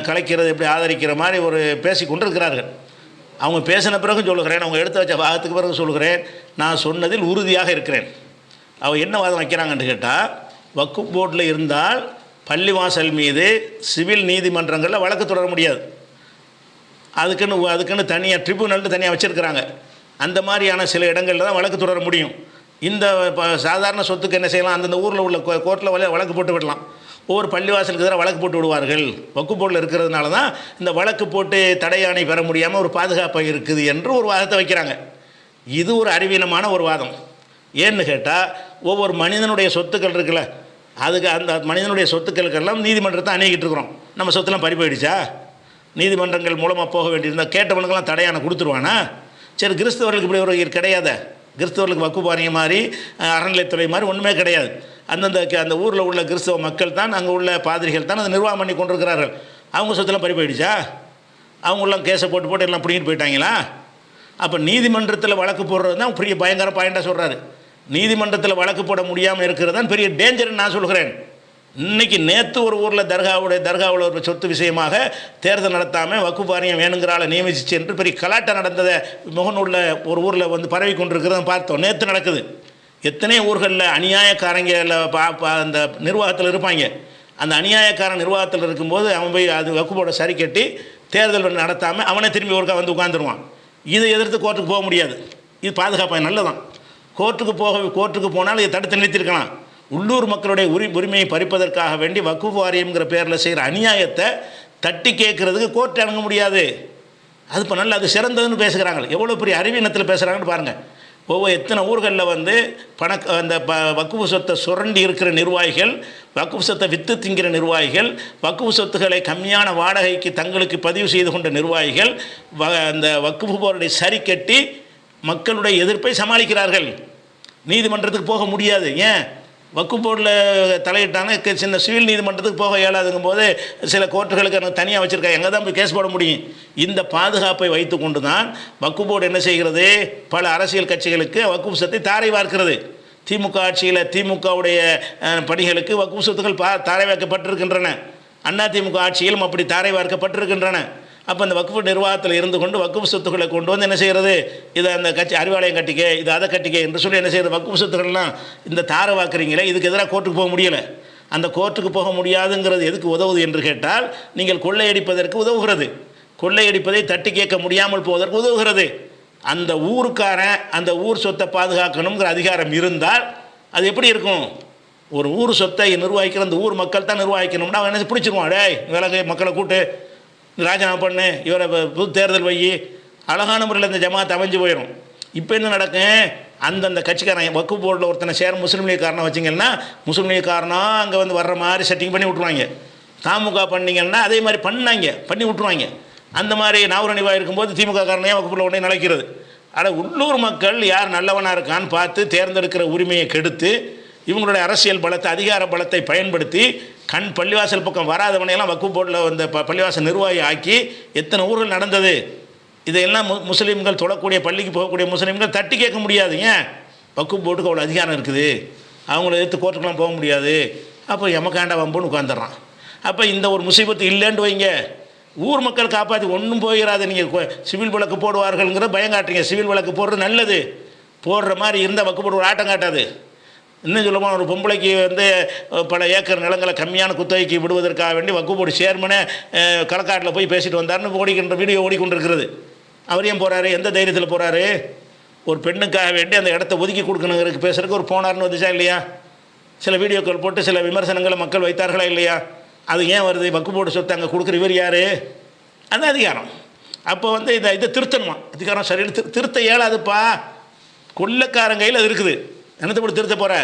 கலைக்கிறது எப்படி ஆதரிக்கிற மாதிரி ஒரு பேசி கொண்டு இருக்கிறார்கள். அவங்க பேசின பிறகு சொல்லுகிறேன், அவங்க எடுத்து வச்ச வாதத்துக்கு பிறகு சொல்லுகிறேன், நான் சொன்னதில் உறுதியாக இருக்கிறேன். அவங்க என்ன வாதம் வைக்கிறாங்கன்னு கேட்டால், வக்ஃப் போர்டில் இருந்தால் பள்ளிவாசல் மீது சிவில் நீதிமன்றங்களில் வழக்கு தொடர முடியாது. அதுக்குன்னு தனியாக ட்ரிபியூனல்னு தனியாக வச்சுருக்கிறாங்க. அந்த மாதிரியான சில இடங்களில் தான் வழக்கு தொடர முடியும். இந்த சாதாரண சொத்துக்கு என்ன செய்யலாம், அந்தந்த ஊரில் உள்ள கோர்ட்டில் வழக்கு போட்டு விடலாம். ஒவ்வொரு பள்ளிவாசலுக்கு எதிராக வழக்கு போட்டு விடுவார்கள். வக்ஃப் போர்டில் இருக்கிறதுனால தான் இந்த வழக்கு போட்டு தடையாணை பெற முடியாமல் ஒரு பாதுகாப்பாக இருக்குது என்று ஒரு வாதத்தை வைக்கிறாங்க. இது ஒரு அறிவீனமான ஒரு வாதம். ஏன்னு கேட்டால், ஒவ்வொரு மனிதனுடைய சொத்துக்கள் இருக்குல்ல, அதுக்கு அந்த மனிதனுடைய சொத்துக்களுக்கெல்லாம் நீதிமன்றத்தை அணுகிட்டு இருக்கிறோம். நம்ம சொத்துலாம் பறி போயிடுச்சா? நீதிமன்றங்கள் மூலமாக போக வேண்டியிருந்தால் கேட்டவனுக்கெல்லாம் தடையான கொடுத்துருவானா? சரி, கிறிஸ்தவர்களுக்கு இப்படி ஒரு கிடையாது. கிறிஸ்தவர்களுக்கு வக்ஃப் வாரியம் மாதிரி அறநிலையத்துறை மாதிரி ஒன்றுமே கிடையாது. அந்த ஊரில் உள்ள கிறிஸ்தவ மக்கள் தான், அங்கே உள்ள பாதிரிகள் தான் அதை நிர்வாகம் பண்ணி கொண்டிருக்கிறார்கள். அவங்க சொத்துலாம் பறி போயிடுச்சா? அவங்களாம் கேஸை போட்டு எல்லாம் பிடிங்கிட்டு போயிட்டாங்களா? அப்போ நீதிமன்றத்தில் வழக்கு போடுறது தான் பெரிய பயங்கர பாயிண்டாக சொல்கிறாரு. நீதிமன்றத்தில் வழக்கு போட முடியாமல் இருக்கிறது தான் பெரிய டேஞ்சர்னு நான் சொல்கிறேன். இன்றைக்கி நேற்று ஒரு ஊரில் தர்காவில் ஒரு சொத்து விஷயமாக தேர்தல் நடத்தாமல் வக்ஃப் வாரியம் வேணுங்கிறால நியமிச்சு என்று பெரிய கலாட்டா நடந்ததை முகநூலில் ஒரு ஊரில் வந்து பரவி கொண்டிருக்கிறத பார்த்தோம். நேற்று நடக்குது. எத்தனை ஊர்களில் அநியாயக்காரங்க அந்த நிர்வாகத்தில் இருப்பாங்க. அந்த அநியாயக்கார நிர்வாகத்தில் இருக்கும்போது அவன் போய் அது வக்ஃப் போர்டை சரி கட்டி தேர்தல் நடத்தாமல் அவனே திரும்பி ஒருக்கா வந்து உட்காந்துருவான். இதை எதிர்த்து கோர்ட்டுக்கு போக முடியாது. இது பாதுகாப்பாக நல்லதான். கோர்ட்டுக்கு போனாலும் இதை தடுத்து நிறுத்திருக்கலாம். உள்ளூர் மக்களுடைய உரிமையை பறிப்பதற்காக வேண்டி வக்ஃப் வாரியம்ங்கிற பேரில் செய்கிற அநியாயத்தை தட்டி கேட்குறதுக்கு கோர்ட் அணுக முடியாது. அது இப்போ நல்ல அது சிறந்ததுன்னு பேசுகிறாங்க. எவ்வளோ பெரிய அறிவீனத்தில் பேசுகிறாங்கன்னு பாருங்கள். எத்தனை ஊர்களில் வந்து அந்த வக்ஃப் சொத்தை சுரண்டி இருக்கிற நிர்வாகிகள், வக்ஃப் சொத்தை விற்று திங்கிற நிர்வாகிகள், வக்ஃப் சொத்துக்களை கம்மியான வாடகைக்கு தங்களுக்கு பதிவு செய்து கொண்ட நிர்வாகிகள் அந்த வக்ஃப் போர்டை சரி கட்டி மக்களுடைய எதிர்ப்பை சமாளிக்கிறார்கள். நீதிமன்றத்துக்கு போக முடியாது. ஏன்? வக்ஃப் போர்டில் தலையிட்டாங்க. சின்ன சிவில் நீதிமன்றத்துக்கு போக இயலாதுங்கும் போது சில கோர்ட்டுகளுக்கு தனியாக வச்சுருக்காங்க. எங்கே தான் போய் கேஸ் போட முடியும்? இந்த பாதுகாப்பை வைத்து கொண்டு தான் வக்ஃப் போர்டு என்ன செய்கிறது? பல அரசியல் கட்சிகளுக்கு வக்ஃப் சொத்தை தாரை வார்க்கிறது. திமுக ஆட்சியில் திமுகவுடைய பணிகளுக்கு வக்ஃப் சொத்துக்கள் தாரை வார்க்கப்பட்டிருக்கின்றன. அதிமுக ஆட்சியிலும் அப்படி தாரை வார்க்கப்பட்டிருக்கின்றன. அப்போ அந்த வக்ஃப் நிர்வாகத்தில் இருந்து கொண்டு வக்ஃப் சொத்துக்களை கொண்டு வந்து என்ன செய்கிறது? இதை அந்த கட்சி அறிவாலயம் கட்டிக்க, இது அதை கட்டிக்க என்று சொல்லி என்ன செய்கிறது? வக்ஃப் சொத்துக்கள்லாம் இந்த தாரை வாக்குறீங்களே, இதுக்கு எதிராக கோர்ட்டுக்கு போக முடியலை. அந்த கோர்ட்டுக்கு போக முடியாதுங்கிறது எதுக்கு உதவுது என்று கேட்டால், நீங்கள் கொள்ளையடிப்பதற்கு உதவுகிறது. கொள்ளையடிப்பதை தட்டி கேட்க முடியாமல் போவதற்கு உதவுகிறது. அந்த ஊருக்காரன் அந்த ஊர் சொத்தை பாதுகாக்கணுங்கிற அதிகாரம் இருந்தால் அது எப்படி இருக்கும்? ஒரு ஊர் சொத்தை நிர்வகிக்கிற அந்த ஊர் மக்கள் தான் நிர்வகிக்கணும்னா அவன் என்ன பிடிச்சிருவான். டேய் விலகு, மக்களை கூட்டு, ராஜினாமா பண்ணு, இவரை புது தேர்தல் வை, அழகான முறையில் இந்த ஜமாத் அமைஞ்சு போயிடும். இப்போ என்ன நடக்கும்? அந்தந்த கட்சிக்காரன் வக்ஃப் போர்டில் ஒருத்தனை முஸ்லீம் லீக் காரணம் வச்சிங்கன்னா முஸ்லீம் லீக் காரணம் அங்கே வந்து வர்ற மாதிரி செட்டிங் பண்ணி விட்ருவாங்க. திமுக பண்ணிங்கன்னா அதே மாதிரி பண்ணி விட்ருவாங்க. அந்த மாதிரி நாவரணிவாக இருக்கும்போது திமுக காரனையே வக்ஃபில் உடனே நிலைக்கிறது. ஆனால் உள்ளூர் மக்கள் யார் நல்லவனாக இருக்கான்னு பார்த்து தேர்ந்தெடுக்கிற உரிமையை கெடுத்து இவங்களுடைய அரசியல் பலத்தை, அதிகார பலத்தை பயன்படுத்தி பள்ளிவாசல் பக்கம் வராதவனையெல்லாம் வக்ஃப் போர்டில் வந்து பள்ளிவாசல் நிர்வாகி ஆக்கி எத்தனை ஊர்கள் நடந்தது. இதையெல்லாம் முஸ்லீம்கள் தொடக்கூடிய பள்ளிக்கு போகக்கூடிய முஸ்லீம்கள் தட்டி கேட்க முடியாது. ஏன்? வக்ஃப் போர்டுக்கு அவ்வளோ அதிகாரம் இருக்குது. அவங்கள எடுத்து கோர்ட்டுக்கெலாம் போக முடியாது. அப்போ எமக்காண்டா வம்புன்னு உட்காந்துடுறான். அப்போ இந்த ஒரு முசீபத்து இல்லைன்னு வைங்க, ஊர் மக்கள் காப்பாற்றி ஒன்றும் போயிடாது. நீங்கள் சிவில் வழக்கு போடுவார்கள்ங்கிற பயம் காட்டுறீங்க. சிவில் வழக்கு போடுறது நல்லது. போடுற மாதிரி இருந்தால் வக்ஃப் போர்டு ஒரு ஆட்டம் காட்டாது. இன்னும் சொல்லமா ஒரு பொம்பளைக்கு வந்து பல ஏக்கர் நிலங்களை கம்மியான குத்தகைக்கு விடுவதற்காக வேண்டி வக்ஃப் போர்டு சேர்மனை களக்காட்டில் போய் பேசிட்டு வந்தார்னு வீடியோ ஓடிக்கொண்டிருக்கிறது. அவர் ஏன் போகிறாரு? எந்த தைரியத்தில் போகிறாரு? ஒரு பெண்ணுக்காக வேண்டி அந்த இடத்த ஒதுக்கி கொடுக்கணுங்கிறதுக்கு பேசுறதுக்கு ஒரு போனார்னு வந்துச்சா இல்லையா? சில வீடியோக்கள் போட்டு சில விமர்சனங்களை மக்கள் வைத்தார்களா இல்லையா? அது ஏன் வருது? வக்ஃப் போர்டு சொத்து அங்கே கொடுக்குற இவர் யார்? அந்த அதிகாரம். அப்போ வந்து இதை திருத்தணுமா? அதிகாரம் சரி திருத்த இயலாதுப்பா. கொள்ளைக்காரன் கையில் அது இருக்குது. என்னத்தை போட்டு திருத்த போகிற?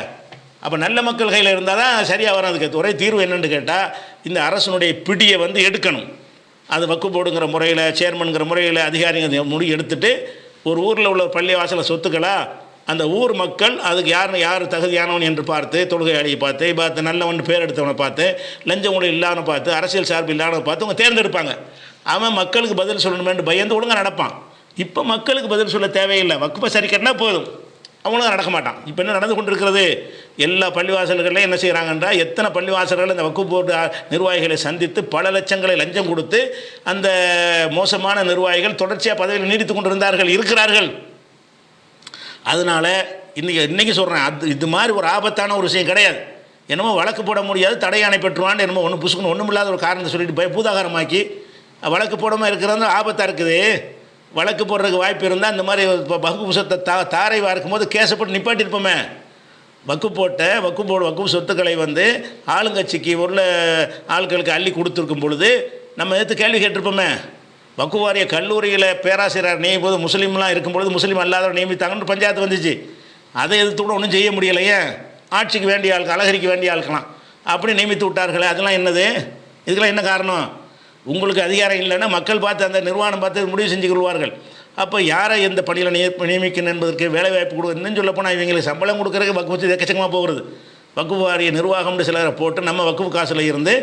அப்போ நல்ல மக்கள் கையில் இருந்தால் தான் சரியாக வரும். அதுக்கு ஒரே தீர்வு என்னென்னு கேட்டால், இந்த அரசனுடைய பிடியை வந்து எடுக்கணும். அது வக்ஃப் போர்டுங்கிற முறையில், சேர்மனுங்கிற முறையில் அதிகாரிங்க முடிவு எடுத்துகிட்டு ஒரு ஊரில் உள்ள பள்ளி வாசலை சொத்துக்களா அந்த ஊர் மக்கள் அதுக்கு யார் தகுதியானவன் என்று பார்த்து, தொழுகையாளியை பார்த்து நல்லவன் பேர் எடுத்தவனை பார்த்து, லஞ்சம் கூட இல்லாதவனை பார்த்து, அரசியல் சார்பு இல்லாதவனை பார்த்து அவங்க தேர்ந்தெடுப்பாங்க. அவன் மக்களுக்கு பதில் சொல்லணுமேன்று பயந்து ஒழுங்காக நடப்பான். இப்போ மக்களுக்கு பதில் சொல்ல தேவையில்லை. வக்ஃபை சரி கட்டினா போதும், அவங்களும் நடக்க மாட்டான். இப்போ என்ன நடந்து கொண்டிருக்கிறது? எல்லா பள்ளிவாசல்களையும் என்ன செய்கிறாங்கன்றா, எத்தனை பள்ளிவாசல்கள் இந்த வக்ஃப் போர்டு நிர்வாகிகளை சந்தித்து பல லட்சங்களை லஞ்சம் கொடுத்து அந்த மோசமான நிர்வாகிகள் தொடர்ச்சியாக பதவியில் நீடித்து கொண்டிருந்தார்கள், இருக்கிறார்கள். அதனால் இன்றைக்கி சொல்கிறேன், இது மாதிரி ஒரு ஆபத்தான ஒரு விஷயம் கிடையாது. என்னமோ வழக்கு போட முடியாது, தடையாணை பெற்றுவான்னு என்னமோ ஒன்று புசுக்குன்னு ஒன்றும் இல்லாத ஒரு காரணத்தை சொல்லிட்டு பூதாகரமாக்கி வழக்கு போடாமல் இருக்கிறது ஆபத்தாக இருக்குது. வழக்கு போடுறதுக்கு வாய்ப்பு இருந்தால் இந்த மாதிரி வக்ஃப் சொத்தை தாரை வார்க்கும் போது கேஸை போட்டு நிப்பாட்டியிருப்போமே. வக்ஃப் போர்டு வக்ஃப் சொத்துக்களை வந்து ஆளுங்கட்சிக்கு உள்ள ஆட்களுக்கு அள்ளி கொடுத்துருக்கும் பொழுது நம்ம எடுத்து கேள்வி கேட்டிருப்போமே. வக்ஃப் வாரிய கல்லூரியில் பேராசிரியர் நியமிப்போது முஸ்லீம்லாம் இருக்கும்பொழுது முஸ்லீம் அல்லாதவர் நியமித்தாங்கன்னு பஞ்சாயத்து வந்துச்சு. அதை எதிர்த்து கூட ஒன்றும் செய்ய முடியலையே. ஆட்சிக்கு வேண்டிய ஆட்கள், அழகரிக்கு வேண்டிய ஆட்களாம் அப்படி நியமித்து விட்டார்களே. அதெல்லாம் என்னது? இதுக்கெல்லாம் என்ன காரணம்? உங்களுக்கு அதிகாரம் இல்லைன்னா மக்கள் பார்த்து அந்த நிர்வாகம் பார்த்து முடிவு செஞ்சு கொள்வார்கள். அப்போ யாரை எந்த பணியில் நியமிக்கணும் என்பதற்கு வேலைவாய்ப்பு கொடுக்க இன்னும் சொல்லப்போனால் இவங்களுக்கு சம்பளம் கொடுக்குறதுக்கு வக்ஃப் எக்கச்சக்கமாக போகிறது. வக்ஃப் வாரிய நிர்வாகம்னு சிலரை போட்டு நம்ம வக்ஃப் காசில் இருந்து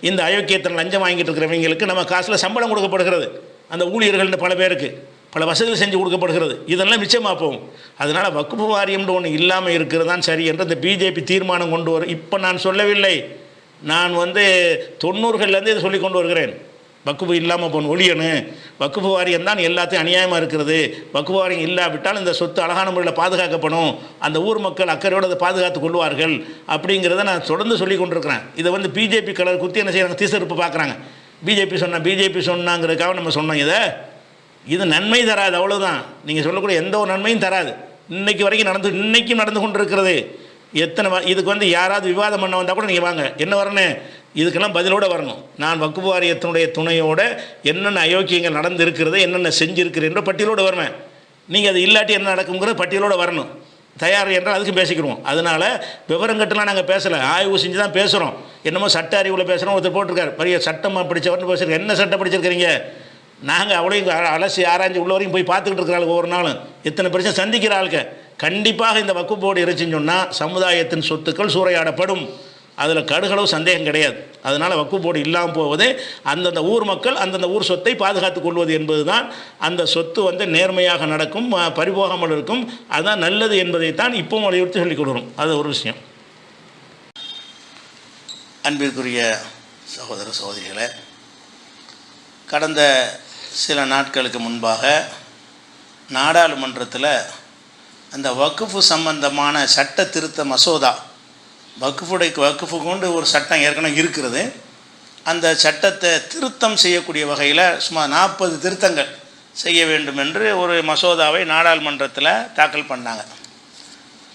இந்த அயோக்கியத்தில் லஞ்சம் வாங்கிட்டு இருக்கிறவங்களுக்கு நம்ம காசில் சம்பளம் கொடுக்கப்படுகிறது. அந்த ஊழியர்கள்னு பல பேருக்கு பல வசதிகள் செஞ்சு கொடுக்கப்படுகிறது. இதெல்லாம் மிச்சமாக போகும். அதனால் வக்ஃப் வாரியம்னு ஒன்று இல்லாமல் இருக்கிறது தான் சரி என்று இந்த பிஜேபி தீர்மானம் கொண்டு வரும். இப்போ நான் சொல்லவில்லை, நான் 90களிலேருந்து இதை சொல்லி கொண்டு வருகிறேன். வக்ஃப் இல்லாமல் போன ஒழியணும், வக்ஃப் வாரியம் தான் எல்லாத்தையும் அநியாயமாக இருக்கிறது, வக்ஃப் வாரியம் இல்லாவிட்டால் இந்த சொத்து அழகான முறையில் பாதுகாக்கப்படும், அந்த ஊர் மக்கள் அக்கறையோடு அதை பாதுகாத்து கொள்வார்கள் அப்படிங்கிறத நான் தொடர்ந்து சொல்லி கொண்டிருக்கிறேன். இதை பிஜேபி கலர் குத்தி என்ன செய்கிறாங்க, தீசறுப்பு பார்க்குறாங்க. பிஜேபி சொன்னாங்கிறதுக்காக நம்ம சொன்னோம். இது நன்மை தராது, அவ்வளோதான். நீங்கள் சொல்லக்கூடிய எந்த ஒரு நன்மையும் தராது. இன்றைக்கு வரைக்கும் இன்றைக்கும் நடந்து கொண்டிருக்கிறது. இதுக்கு வந்து யாராவது விவாதம் பண்ண வந்தால் கூட நீங்கள் வாங்க, என்ன வரணும், இதுக்கெல்லாம் பதிலோடு வரணும். நான் வக்ஃபு வாரியத்தினுடைய துணையோட என்னென்ன அயோக்கியங்கள் நடந்து இருக்கிறது, என்னென்ன செஞ்சுருக்கிறேன்ற பட்டியலோடு வருவேன். நீங்கள் அது இல்லாட்டி என்ன நடக்குங்கிறது பட்டியலோடு வரணும். தயார் என்றால் அதுக்கு பேசிக்கிறோம். அதனால் விவரங்கட்டெலாம் நாங்கள் பேசலை, ஆய்வு செஞ்சு தான் பேசுகிறோம். என்னமோ சட்ட அறிவில் பேசுகிறோம். ஒருத்தர் போட்டிருக்காரு, பெரிய சட்டமாக படித்தவர்னு பேசுகிறேன். என்ன சட்டம் படிச்சிருக்கிறீங்க? நாங்கள் அவ்வளோ அலசி ஆராய்ச்சி உள்ள வரைக்கும் போய் பார்த்துக்கிட்டு இருக்கிறாள் ஒவ்வொரு நாளும். எத்தனை பிரச்சனை சந்திக்கிற ஆளுக்கு. கண்டிப்பாக இந்த வக்ஃபு போர்டு இருந்துச்சுன்னு சொன்னால் சமுதாயத்தின் சொத்துக்கள் சூறையாடப்படும். அதில் கடுகளவு சந்தேகம் கிடையாது. அதனால் வக்ஃபு போர்டு இல்லாமல் போவது, அந்தந்த ஊர் மக்கள் அந்தந்த ஊர் சொத்தை பாதுகாத்து கொள்வது என்பது தான். அந்த சொத்து வந்து நேர்மையாக நடக்கும், பறிபோகாமல் இருக்கும். அதுதான் நல்லது என்பதைத்தான் இப்போ வலியுறுத்தி சொல்லிக் கொடுக்குறோம். அது ஒரு விஷயம். அன்பிற்குரிய சகோதர சகோதரிகளே, கடந்த சில நாட்களுக்கு முன்பாக நாடாளுமன்றத்தில் அந்த வக்ஃபு சம்பந்தமான சட்ட திருத்த மசோதா, வக்ஃபு கொண்டு ஒரு சட்டம் ஏற்கனவே இருக்கிறது, அந்த சட்டத்தை திருத்தம் செய்யக்கூடிய வகையில் சுமார் 40 திருத்தங்கள் செய்ய வேண்டும் என்று ஒரு மசோதாவை நாடாளுமன்றத்தில் தாக்கல் பண்ணாங்க.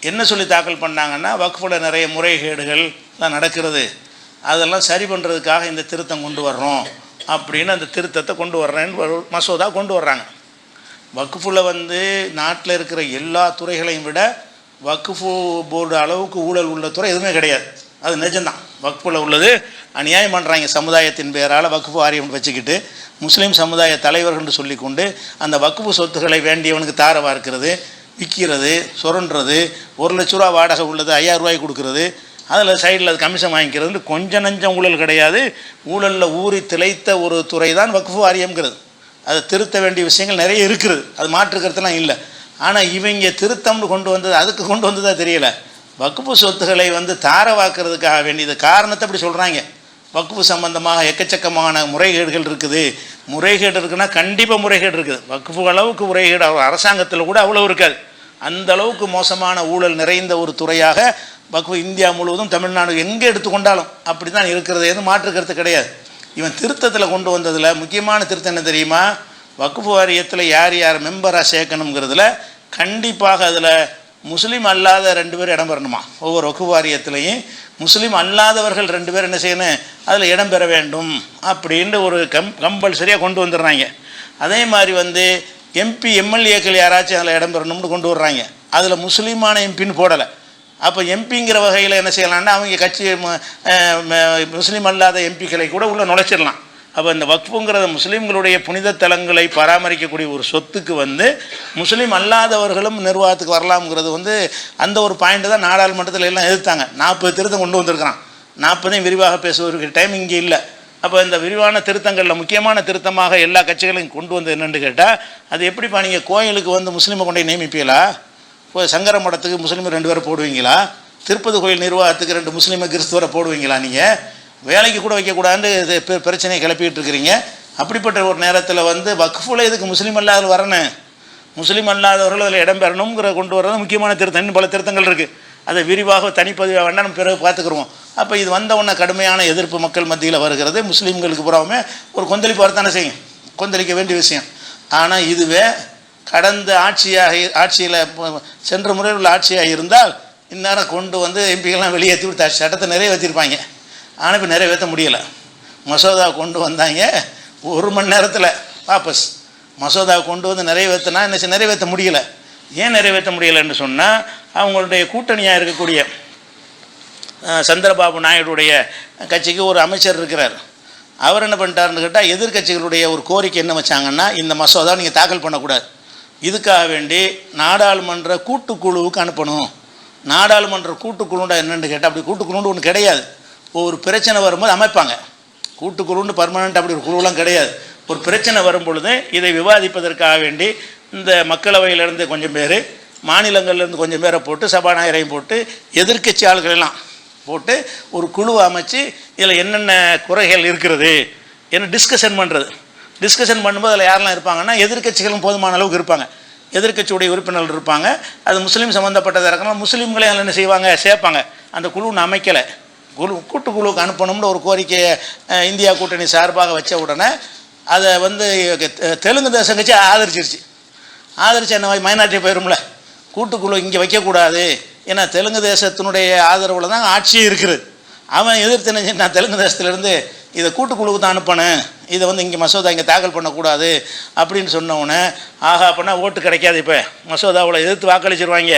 என்ன சொல்லி தாக்கல் பண்ணாங்கன்னா, வக்ஃபில் நிறைய முறைகேடுகள்லாம் நடக்கிறது, அதெல்லாம் சரி பண்ணுறதுக்காக இந்த திருத்தம் கொண்டு வர்றோம் அப்படின்னு அந்த திருத்தத்தை கொண்டு வர்றேன்னு ஒரு மசோதா கொண்டு வர்றாங்க. வக்ஃபில் வந்து நாட்டில் இருக்கிற எல்லா துறைகளையும் விட வக்ஃபு போர்டு அளவுக்கு ஊழல் உள்ள துறை எதுவுமே கிடையாது. அது நிஜம்தான். வக்ஃபில் உள்ளது அநியாயம் பண்ணுறாங்க. சமுதாயத்தின் பேரால் வக்ஃபு வாரியம் வச்சுக்கிட்டு முஸ்லீம் சமுதாய தலைவர்கள் சொல்லிக்கொண்டு அந்த வக்ஃபு சொத்துக்களை வேண்டியவனுக்கு தார வார்க்கிறது, விற்கிறது, சுரண்டுறது, 1 லட்ச ரூபா வாடகை உள்ளது 5000 ரூபாய்க்கு கொடுக்குறது, அதில் சைடில் அது கமிஷன் வாங்கிக்கிறது, கொஞ்சம் நஞ்சம் ஊழல் கிடையாது. ஊழலில் ஊறி திளைத்த ஒரு துறை தான் வக்ஃபு வாரியம்ங்கிறது. அதை திருத்த வேண்டிய விஷயங்கள் நிறைய இருக்குது, அது மாற்றுக்கிறதுலாம் இல்லை. ஆனால் இவங்க திருத்தம்னு கொண்டு வந்தது, அதுக்கு கொண்டு வந்ததாக தெரியல. வக்ஃபு சொத்துக்களை வந்து தாரவாக்கிறதுக்காக வேண்டியது காரணத்தை அப்படி சொல்கிறாங்க. வக்ஃபு சம்பந்தமாக எக்கச்சக்கமான முறைகேடுகள் இருக்குது. முறைகேடு இருக்குன்னா கண்டிப்பாக முறைகேடு இருக்குது. வக்ஃபு அளவுக்கு முறைகேடு அரசாங்கத்தில் கூட அவ்வளோ இருக்காது. அந்த அளவுக்கு மோசமான ஊழல் நிறைந்த ஒரு துறையாக வக்ஃபு இந்தியா முழுவதும், தமிழ்நாடு எங்கே எடுத்துக்கொண்டாலும் அப்படி தான் இருக்கிறது, எதுவும் மாற்றுக்கிறது கிடையாது. இவன் திருத்தத்தில் கொண்டு வந்ததில் முக்கியமான திருத்தம் என்ன தெரியுமா? வக்ஃபு வாரியத்தில் யார் யார் மெம்பராக சேர்க்கணுங்கிறதுல கண்டிப்பாக அதில் முஸ்லீம் அல்லாத 2 பேர் இடம் பெறணுமா. ஒவ்வொரு வக்ஃபு வாரியத்திலையும் முஸ்லீம் அல்லாதவர்கள் 2 பேர் என்ன செய்யணும், அதில் இடம் பெற வேண்டும் அப்படின்ட்டு ஒரு கம்பல்சரியாக கொண்டு வந்துடுறாங்க. அதே மாதிரி வந்து எம்பி எம்எல்ஏக்கள் யாராச்சும் அதில் இடம் பெறணும்னு கொண்டு வர்றாங்க. அதில் முஸ்லீமான எம்பின்னு போடலை. அப்போ எம்பிங்கிற வகையில் என்ன செய்யலாம்னா அவங்க கட்சி முஸ்லீம் அல்லாத எம்பிக்களை கூட உள்ளே நுழைச்சிடலாம். அப்போ இந்த வக்ஃபுங்கிறத முஸ்லீம்களுடைய புனித தலங்களை பராமரிக்கக்கூடிய ஒரு சொத்துக்கு வந்து முஸ்லீம் அல்லாதவர்களும் நிர்வாகத்துக்கு வரலாம்ங்கிறது வந்து அந்த ஒரு பாயிண்ட்டு தான் நாடாளுமன்றத்தில் எல்லாம் எதிர்த்தாங்க. 40 திருத்தம் கொண்டு வந்திருக்கிறான். 40ஐயும் விரிவாக பேசுவதற்கு டைம் இங்கே இல்லை. அப்போ இந்த விரிவான திருத்தங்களில் முக்கியமான திருத்தமாக எல்லா கட்சிகளையும் கொண்டு வந்து என்னென்னு கேட்டால், அது எப்படிப்பா நீங்கள் கோயிலுக்கு வந்து முஸ்லீமை கொண்டு நியமிப்பீங்களா? சங்கர மடத்துக்கு முஸ்லீம் 2 பேரை போடுவீங்களா? திருப்பதி கோயில் நிர்வாகத்துக்கு 2 முஸ்லீமை கிறிஸ்துவரை போடுவீங்களா? நீங்கள் வேலைக்கு கூட வைக்கக்கூடாதுன்னு பிரச்சனையை கிளப்பிட்டு இருக்கிறீங்க. அப்படிப்பட்ட ஒரு நேரத்தில் வந்து வக்ஃபில் இதுக்கு முஸ்லீம் அல்லாதவர்கள் வரணும், முஸ்லீம் அல்லாதவர்கள் அதில் இடம் பெறணுங்கிற கொண்டு வர்றது முக்கியமான திருத்தம். இன்னும் பல திருத்தங்கள் இருக்குது. அதை விரிவாக தனிப்பதிவாக வேண்டாம், நம்ம பிறகு பார்த்துக்குருவோம். அப்போ இது வந்த உடனே கடுமையான எதிர்ப்பு மக்கள் மத்தியில் வருகிறது. முஸ்லீம்களுக்கு புறாமே ஒரு கொந்தளிப்பு வரத்தானே செய்யும், கொந்தளிக்க வேண்டிய விஷயம். ஆனால் இதுவே கடந்த ஆட்சியில் சென்ற முறையில் உள்ள ஆட்சியாக இருந்தால் இந்நேரம் கொண்டு வந்து எம்பிக்கெல்லாம் வெளியேற்றி விட்டு சட்டத்தை நிறைவேற்றிருப்பாங்க. ஆனால் இப்போ நிறைவேற்ற முடியலை. மசோதா கொண்டு வந்தாங்க, 1 மணி நேரத்தில் வாபஸ். மசோதா கொண்டு வந்து நிறைவேற்றினா என்ன நிறைவேற்ற முடியலை. ஏன் நிறைவேற்ற முடியலைன்னு சொன்னால், அவங்களுடைய கூட்டணியாக இருக்கக்கூடிய சந்திரபாபு நாயுடைய கட்சிக்கு ஒரு அமைச்சர் இருக்கிறார். அவர் என்ன பண்ணிட்டாருன்னு கேட்டால், எதிர்கட்சிகளுடைய ஒரு கோரிக்கை என்ன வச்சாங்கன்னா, இந்த மசோதாவை நீங்கள் தாக்கல் பண்ணக்கூடாது, இதுக்காக வேண்டி நாடாளுமன்ற கூட்டுக்குழுவுக்கு அனுப்பணும். நாடாளுமன்ற கூட்டுக்குழுண்டா என்னென்னு கேட்டால், அப்படி கூட்டுக்குழுன்னு ஒன்று கிடையாது. ஒரு பிரச்சனை வரும்போது அமைப்பாங்க. கூட்டுக்குழுன்னு பர்மனெண்ட் அப்படி ஒரு குழுவெலாம் கிடையாது. ஒரு பிரச்சனை வரும் பொழுது இதை விவாதிப்பதற்காக வேண்டி இந்த மக்களவையிலேருந்து கொஞ்சம் பேர், மாநிலங்கள்லேருந்து கொஞ்சம் பேரை போட்டு, சபாநாயகரையும் போட்டு, எதிர்க்கட்சி ஆளுகளெல்லாம் போட்டு ஒரு குழுவை அமைச்சு இதில் என்னென்ன குறைகள் இருக்கிறது என்ன டிஸ்கஷன் பண்ணுறது. டிஸ்கஷன் பண்ணும்போது அதில் யாரெல்லாம் இருப்பாங்கன்னா, எதிர்க்கட்சிகளும் போதுமான அளவுக்கு இருப்பாங்க, எதிர்க்கட்சியுடைய உறுப்பினர்கள் இருப்பாங்க. அது முஸ்லீம் சம்மந்தப்பட்டதாக இருக்கணும். முஸ்லீம்களே அதில் என்ன செய்வாங்க, சேர்ப்பாங்க. அந்த குழு ஒன்று அமைக்கலை. கூட்டுக்குழுவுக்கு அனுப்பணும்னு ஒரு கோரிக்கையை இந்தியா கூட்டணி சார்பாக வச்ச உடனே அதை வந்து தெலுங்கு தேசம் கட்சி ஆதரிச்சிருச்சு. ஆதரிச்சு என்ன மைனாரிட்டி போயிடும்ல, கூட்டுக்குழு இங்கே வைக்கக்கூடாது, ஏன்னா தெலுங்கு தேசத்தினுடைய ஆதரவில் தான் ஆட்சியே இருக்குது. அவன் எதிர்த்து நினைச்சு நான் தெலுங்கு தேசத்துலேருந்து இதை கூட்டுக்குழுவுக்கு தான் அனுப்பினேன், இதை வந்து இங்கே மசோதா இங்கே தாக்கல் பண்ணக்கூடாது அப்படின்னு சொன்னவுடனே ஆகா அப்படின்னா ஓட்டு கிடைக்காது, இப்போ மசோதாவில் எதிர்த்து வாக்களிச்சிருவாங்க,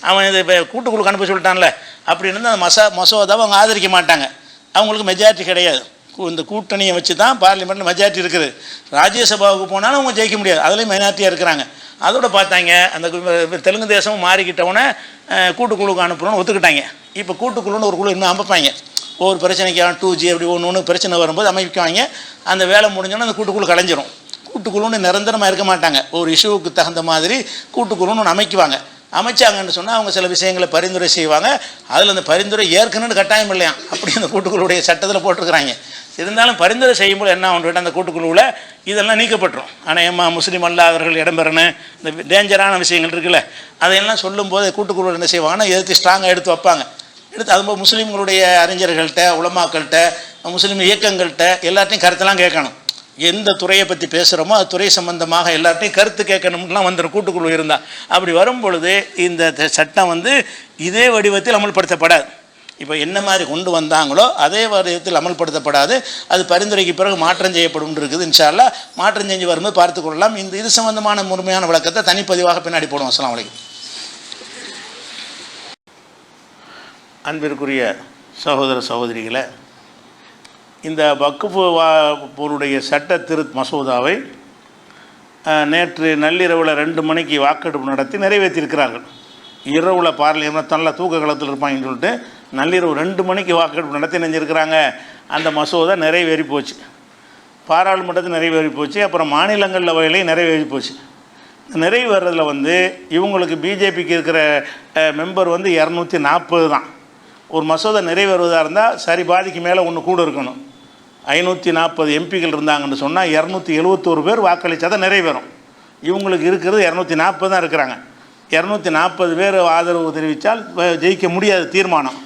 அவன் இது இப்போ கூட்டுக்குழுக்கு அனுப்ப சொல்லிட்டான்ல அப்படின்னு அந்த மசோதாவை அவங்க ஆதரிக்க மாட்டாங்க. அவங்களுக்கு மெஜாரிட்டி கிடையாது. இந்த கூட்டணியை வச்சு தான் பார்லிமெண்ட்டில் மெஜாரிட்டி இருக்குது. ராஜ்யசபாவுக்கு போனாலும் அவங்க ஜெயிக்க முடியாது, அதுலேயும் மைனாரிட்டியாக இருக்கிறாங்க. அதோட பார்த்தாங்க அந்த தெலுங்கு தேசமும் மாறிக்கிட்டவுடனே கூட்டுக்குழுக்கு அனுப்புகிறோன்னு ஒத்துக்கிட்டாங்க. இப்போ கூட்டுக்குழுன்னு ஒரு குழு இன்னும் அமைப்பாங்க. ஒவ்வொரு பிரச்சனைக்கான 2G அப்படி ஒன்று பிரச்சனை வரும்போது அமைப்பாங்க. அந்த வேலை முடிஞ்சோன்னா அந்த கூட்டுக்குழு கலைஞ்சிரும். கூட்டுக்குழுன்னு நிரந்தரமாக இருக்க மாட்டாங்க. ஒரு இஷ்யூவுக்கு தகுந்த மாதிரி கூட்டுக்குழுன்னு ஒன்று அமைக்குவாங்க. அமைச்சாங்கன்னு சொன்னால் அவங்க சில விஷயங்களை பரிந்துரை செய்வாங்க. அதில் அந்த பரிந்துரை ஏற்கனவே கட்டாயம் இல்லையா, அப்படி அந்த கூட்டுக்குழுடைய சட்டத்தில் போட்டிருக்கிறாங்க. இருந்தாலும் பரிந்துரை செய்யும்போது என்ன ஒன்று அந்த கூட்டுக்குழுவில் இதெல்லாம் நீக்கப்பட்டுரும். ஆனால் முஸ்லீம் அல்லாதவர்கள் இடம்பெறணும், இந்த டேஞ்சரான விஷயங்கள் இருக்குல்ல, அதையெல்லாம் சொல்லும்போது கூட்டுக்குழு என்ன செய்வாங்கன்னா எதிர்த்து ஸ்ட்ராங்காக எடுத்து வைப்பாங்க. எடுத்து அதுபோல் முஸ்லீம்களுடைய அறிஞர்கள்ட்ட, உலமாக்கள்கிட்ட, முஸ்லீம் இயக்கங்கள்கிட்ட எல்லாத்தையும் கருத்தெல்லாம் கேட்கணும். எந்த துறையை பற்றி பேசுகிறோமோ அது துறை சம்பந்தமாக எல்லாத்தையும் கருத்து கேட்கணும்லாம் வந்துடும் கூட்டுக்குழு இருந்தால். அப்படி வரும் பொழுது இந்த சட்டம் வந்து இதே வடிவத்தில் அமல்படுத்தப்படாது. இப்போ என்ன மாதிரி கொண்டு வந்தாங்களோ அதே வடிவத்தில் அமல்படுத்தப்படாது. அது பரிந்துரைக்கு பிறகு மாற்றம் செய்யப்படும் இருக்குது. இன்ஷா அல்லாஹ் மாற்றம் செஞ்சு வரும்போது பார்த்துக்கொள்ளலாம். இது சம்பந்தமான முழுமையான விளக்கத்தை தனிப்பதிவாக பின்னாடி போடுவோம். அஸ்ஸலாமு அலைக்கும். அன்பிற்குரிய சகோதர சகோதரிகளை, இந்த வக்ஃபுடைய சட்ட மசோதாவை நேற்று நள்ளிரவில் 2 மணிக்கு வாக்கெடுப்பு நடத்தி நிறைவேற்றியிருக்கிறார்கள். இரவில் பார்லிமெண்ட் நல்ல தூக்க காலத்தில் இருப்பாங்கன்னு சொல்லிட்டு நள்ளிரவு 2 மணிக்கு வாக்கெடுப்பு நடத்தி நினைஞ்சிருக்கிறாங்க. அந்த மசோதா நிறைவேறி போச்சு, பாராளுமன்றத்தில் நிறைவேறி போச்சு, அப்புறம் மாநிலங்கள் அவையிலையும் நிறைவேறி போச்சு. நிறைவேறதில் வந்து இவங்களுக்கு பிஜேபிக்கு இருக்கிற மெம்பர் வந்து 240 தான். ஒரு மசோதா நிறைவேறுவதாக இருந்தால் சரி பாதிக்கு மேலே ஒன்று கூட இருக்கணும். 540 எம்பிக்கள் இருந்தாங்கன்னு சொன்னால் 271 பேர் வாக்களித்தா தான் நிறைவேறும். இவங்களுக்கு இருக்கிறது 240 தான் இருக்கிறாங்க. 240 பேர் ஆதரவு தெரிவித்தால் ஜெயிக்க முடியாது தீர்மானம்.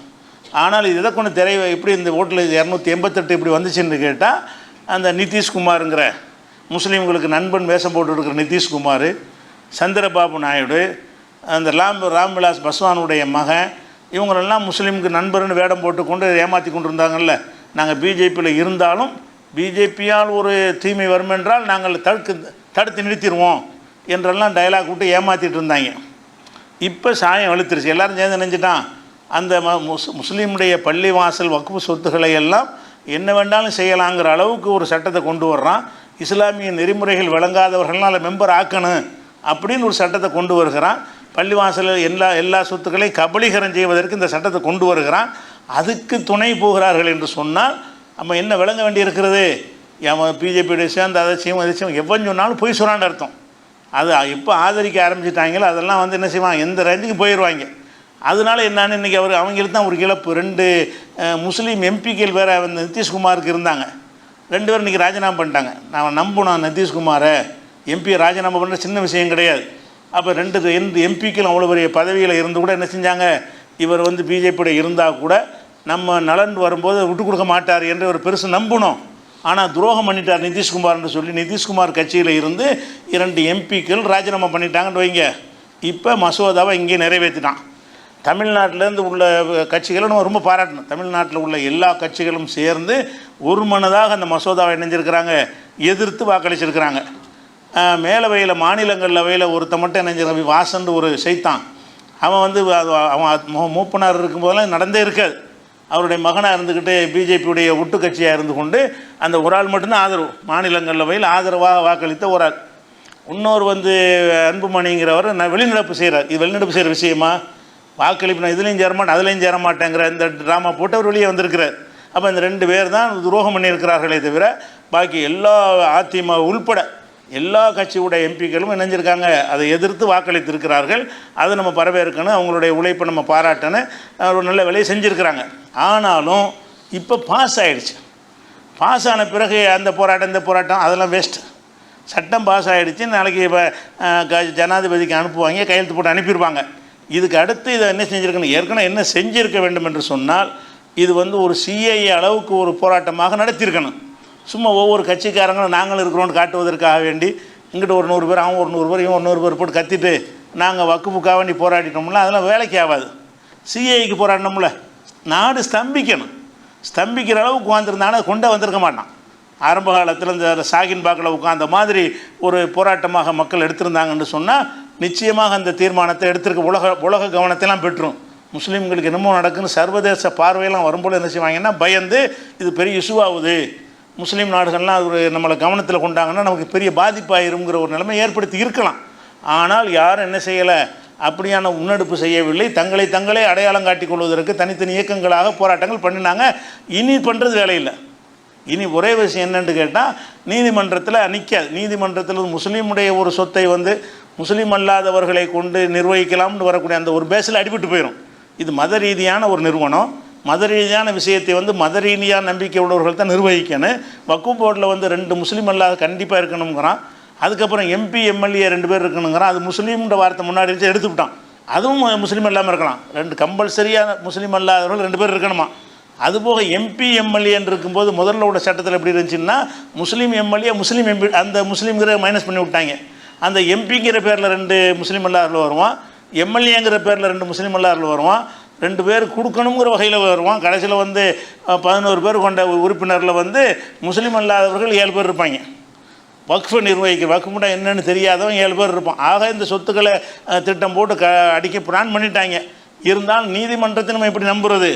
ஆனால் இது எதை கொண்டு எப்படி இந்த ஓட்டில் 288 இப்படி வந்துச்சுன்னு கேட்டால், அந்த நிதிஷ்குமாருங்கிற முஸ்லீம்களுக்கு நண்பன் வேஷம் போட்டு இருக்கிற நிதிஷ்குமார், சந்திரபாபு நாயுடு, அந்த ராம்விலாஸ் பாஸ்வானுடைய மகன், இவங்களெல்லாம் முஸ்லீமுக்கு நண்பர்னு வேடம் போட்டுக்கொண்டு ஏமாற்றி கொண்டு இருந்தாங்கல்ல. நாங்கள் பிஜேபியில் இருந்தாலும் பிஜேபியால் ஒரு தீமை வரும் என்றால் நாங்கள் தடுத்து நிறுத்திடுவோம் என்றெல்லாம் டைலாக் விட்டு ஏமாற்றிட்டு இருந்தாங்க. இப்போ சாயம் வலுத்துருச்சு. எல்லோரும் சேர்ந்து நினைஞ்சிட்டான் அந்த முஸ்லீமுடைய பள்ளிவாசல் வக்ஃபு சொத்துக்களை எல்லாம் என்ன வேண்டாலும் செய்யலாங்கிற அளவுக்கு ஒரு சட்டத்தை கொண்டு வர்றான். இஸ்லாமிய நெறிமுறைகள் விளங்காதவர்களால் மெம்பர் ஆக்கணும் அப்படின்னு ஒரு சட்டத்தை கொண்டு வருகிறான். பள்ளிவாசலில் எல்லா சொத்துக்களையும் கபலீகரம் செய்வதற்கு இந்த சட்டத்தை கொண்டு வருகிறான். அதுக்கு துணை போகிறார்கள் என்று சொன்னால் நம்ம என்ன விளங்க வேண்டியிருக்கிறது? அவன் பிஜேபியோட சேர்ந்து அதை செய்யும் எவ்வளோ சொன்னாலும் பொய் சொன்னான்னு அர்த்தம். அது எப்போ ஆதரிக்க ஆரம்பிச்சிட்டாங்களோ அதெல்லாம் வந்து என்ன செய்வாங்க, எந்த ரேஞ்சுக்கு போயிடுவாங்க. அதனால என்னன்னு இன்றைக்கி அவங்களுக்கு தான் ஒரு இழப்பு. 2 முஸ்லீம் எம்பிக்கள் வேறு அந்த நிதிஷ்குமாருக்கு இருந்தாங்க. 2 பேரும் இன்றைக்கி ராஜினாமா பண்ணிட்டாங்க. நான் நம்பணும் நிதிஷ்குமாரை எம்பியை ராஜினாமா பண்ணுற சின்ன விஷயம் கிடையாது. அப்போ 2 எம்பிக்களும் அவ்வளோ பெரிய பதவியில் இருந்து கூட என்ன செஞ்சாங்க, இவர் வந்து பிஜேபியோட இருந்தால் கூட நம்ம நலன் வரும்போது விட்டு கொடுக்க மாட்டார் என்று ஒரு பெருசு நம்பணும். ஆனால் துரோகம் பண்ணிட்டார் நிதிஷ்குமார்னு சொல்லி நிதிஷ்குமார் கட்சியில் இருந்து 2 எம்பிக்கள் ராஜினாமா பண்ணிட்டாங்கன்னு வைங்க. இப்போ மசோதாவை இங்கே நிறைவேற்றிட்டான். தமிழ்நாட்டிலேருந்து உள்ள கட்சிகளை நம்ம ரொம்ப பாராட்டணும். தமிழ்நாட்டில் உள்ள எல்லா கட்சிகளும் சேர்ந்து ஒரு மனதாக அந்த மசோதாவை இணைஞ்சிருக்கிறாங்க, எதிர்த்து வாக்களிச்சிருக்கிறாங்க. மேலவையில் மாநிலங்களவையில் ஒருத்த மட்டும் இணைஞ்சிருக்க வாசன் ஒரு சைத்தான். அவன் வந்து அவன் மூப்பனார் இருக்கும்போதெல்லாம் நடந்தே இருக்காது. அவருடைய மகனாக இருந்துக்கிட்டு பிஜேபியுடைய ஒட்டு கட்சியாக இருந்து கொண்டு அந்த ஒரு ஆள் மட்டும்தான் ஆதரவு, மாநிலங்களவையில் ஆதரவாக வாக்களித்த ஒரு ஆள். இன்னொரு வந்து அன்புமணிங்கிறவர் வெளிநடப்பு செய்கிறார். இது வெளிநடப்பு செய்கிற விஷயமா? வாக்களிப்பு நான் இதுலேயும் சேரமாட்டேன் அதுலேயும் சேரமாட்டேங்கிற இந்த ட்ராமா போட்டு அவர் வெளியே வந்திருக்கிறார். அப்போ இந்த 2 பேர் தான் துரோகம் பண்ணியிருக்கிறார்களே தவிர பாக்கி எல்லா அதிமுக உள்பட எல்லா கட்சியுடைய எம்பிக்களும் இணைஞ்சிருக்காங்க, அதை எதிர்த்து வாக்களித்திருக்கிறார்கள். அதை நம்ம வரவேற்கணும், அவங்களுடைய உழைப்பை நம்ம பாராட்டணும். ஒரு நல்ல வேலையை செஞ்சுருக்கிறாங்க. ஆனாலும் இப்போ பாஸ் ஆகிடுச்சு. பாஸ் ஆன பிறகு அந்த போராட்டம் இந்த போராட்டம் அதெல்லாம் வேஸ்ட்டு. சட்டம் பாஸ் ஆகிடுச்சு. நாளைக்கு இப்போ ஜனாதிபதிக்கு அனுப்புவாங்க, கையெழுத்து போட்டு அனுப்பிடுவாங்க. இதுக்கு அடுத்து இதை என்ன செஞ்சுருக்கணும், ஏற்கனவே என்ன செஞ்சுருக்க வேண்டும் என்று சொன்னால் இது வந்து ஒரு சிஐஏ அளவுக்கு ஒரு போராட்டமாக நடத்தியிருக்கணும். சும்மா ஒவ்வொரு கட்சிக்காரங்களும் நாங்களும் இருக்கிறோன்னு காட்டுவதற்காக வேண்டி இங்கிட்ட ஒரு 100 பேர் அவன் ஒரு 100 பேர் இவன் ஒரு 100 பேர் போட்டு கத்திட்டு நாங்கள் வக்குப்புக்காக வேண்டி போராடிட்டோம்னா அதெல்லாம் வேலைக்கு ஆகாது. சிஏக்கு போராடணும்ல, நாடு ஸ்தம்பிக்கணும். ஸ்தம்பிக்கிற அளவுக்கு உட்காந்துருந்தானே கொண்டே வந்திருக்க மாட்டான். ஆரம்ப காலத்தில் இந்த சாகின் பாக்கில் உட்காந்த மாதிரி ஒரு போராட்டமாக மக்கள் எடுத்திருந்தாங்கன்னு சொன்னால் நிச்சயமாக அந்த தீர்மானத்தை எடுத்திருக்க உலக கவனத்தைலாம் பெற்றும். முஸ்லீம்களுக்கு என்னமோ நடக்குன்னு சர்வதேச பார்வையெல்லாம் வரும்போது என்ன செய்வாங்கன்னா பயந்து இது பெரிய இஷ்யூ ஆகுது, முஸ்லீம் நாடுகள்லாம் ஒரு நம்மளை கவனத்தில் கொண்டாங்கன்னா நமக்கு பெரிய பாதிப்பாயிருங்கிற ஒரு நிலைமை ஏற்படுத்தி இருக்கலாம். ஆனால் யாரும் என்ன செய்யலை, அப்படியான முன்னெடுப்பு செய்யவில்லை. தங்களே அடையாளம் காட்டிக் கொள்வதற்கு தனித்தனி இயக்கங்களாக போராட்டங்கள் பண்ணினாங்க. இனி பண்ணுறது வேலையில்லை. இனி ஒரே விஷயம் என்னென்னு கேட்டால், நீதிமன்றத்தில் நிற்காது. நீதிமன்றத்தில் முஸ்லீமுடைய ஒரு சொத்தை முஸ்லீம் அல்லாதவர்களை கொண்டு நிர்வகிக்கலாம்னு வரக்கூடிய அந்த ஒரு பேஸில் அடிபட்டு போயிடும். இது மத ரீதியான ஒரு நிறுவனம், மத ரீதியான விஷயத்தை மத ரீதியான நம்பிக்கை உள்ளவர்கள் தான் நிர்வகிக்கணும். வக்ஃப் போர்டில் 2 முஸ்லீம் அல்லாத கண்டிப்பாக இருக்கணுங்கிறான். அதுக்கப்புறம் எம்பி எம்எல்ஏ 2 பேர் இருக்கணுங்கிறான். அது முஸ்லீம்ன்ற வார்த்தை முன்னாடி வச்சு எடுத்துக்கிட்டான். அதுவும் முஸ்லீம் இல்லாமல் இருக்கலாம். 2 கம்பல்சரியாக முஸ்லீம் அல்லாதவர்கள் 2 பேர் இருக்கணுமா. அதுபோக எம்பி எம்எல்ஏன்னு இருக்கும்போது முதல்ல உள்ள சட்டத்தில் எப்படி இருந்துச்சுன்னா முஸ்லீம் எம்எல்ஏ முஸ்லீம் எம்பி, அந்த முஸ்லீம்கிற மைனஸ் பண்ணி விட்டாங்க. அந்த எம்பிங்கிற பேரில் 2 முஸ்லீம் அல்லாதவர்கள் வருவான், எம்எல்ஏங்கிற பேரில் 2 முஸ்லீம் அல்லாதவர்கள் வருவான். 2 பேர் கொடுக்கணுங்கிற வகையில் வருவான். கடைசியில் 11 பேர் கொண்ட உறுப்பினரில் முஸ்லீம் அல்லாதவர்கள் 7 பேர் இருப்பாங்க. வக்ஃபை நிர்வகிக்க வக்ஃபுனா என்னென்னு தெரியாதவன் 7 பேர் இருப்பான். ஆக இந்த சொத்துக்களை திட்டம் போட்டு அடிக்க பிளான் பண்ணிட்டாங்க. இருந்தாலும் நீதிமன்றத்தை நம்ம எப்படி நம்புறது?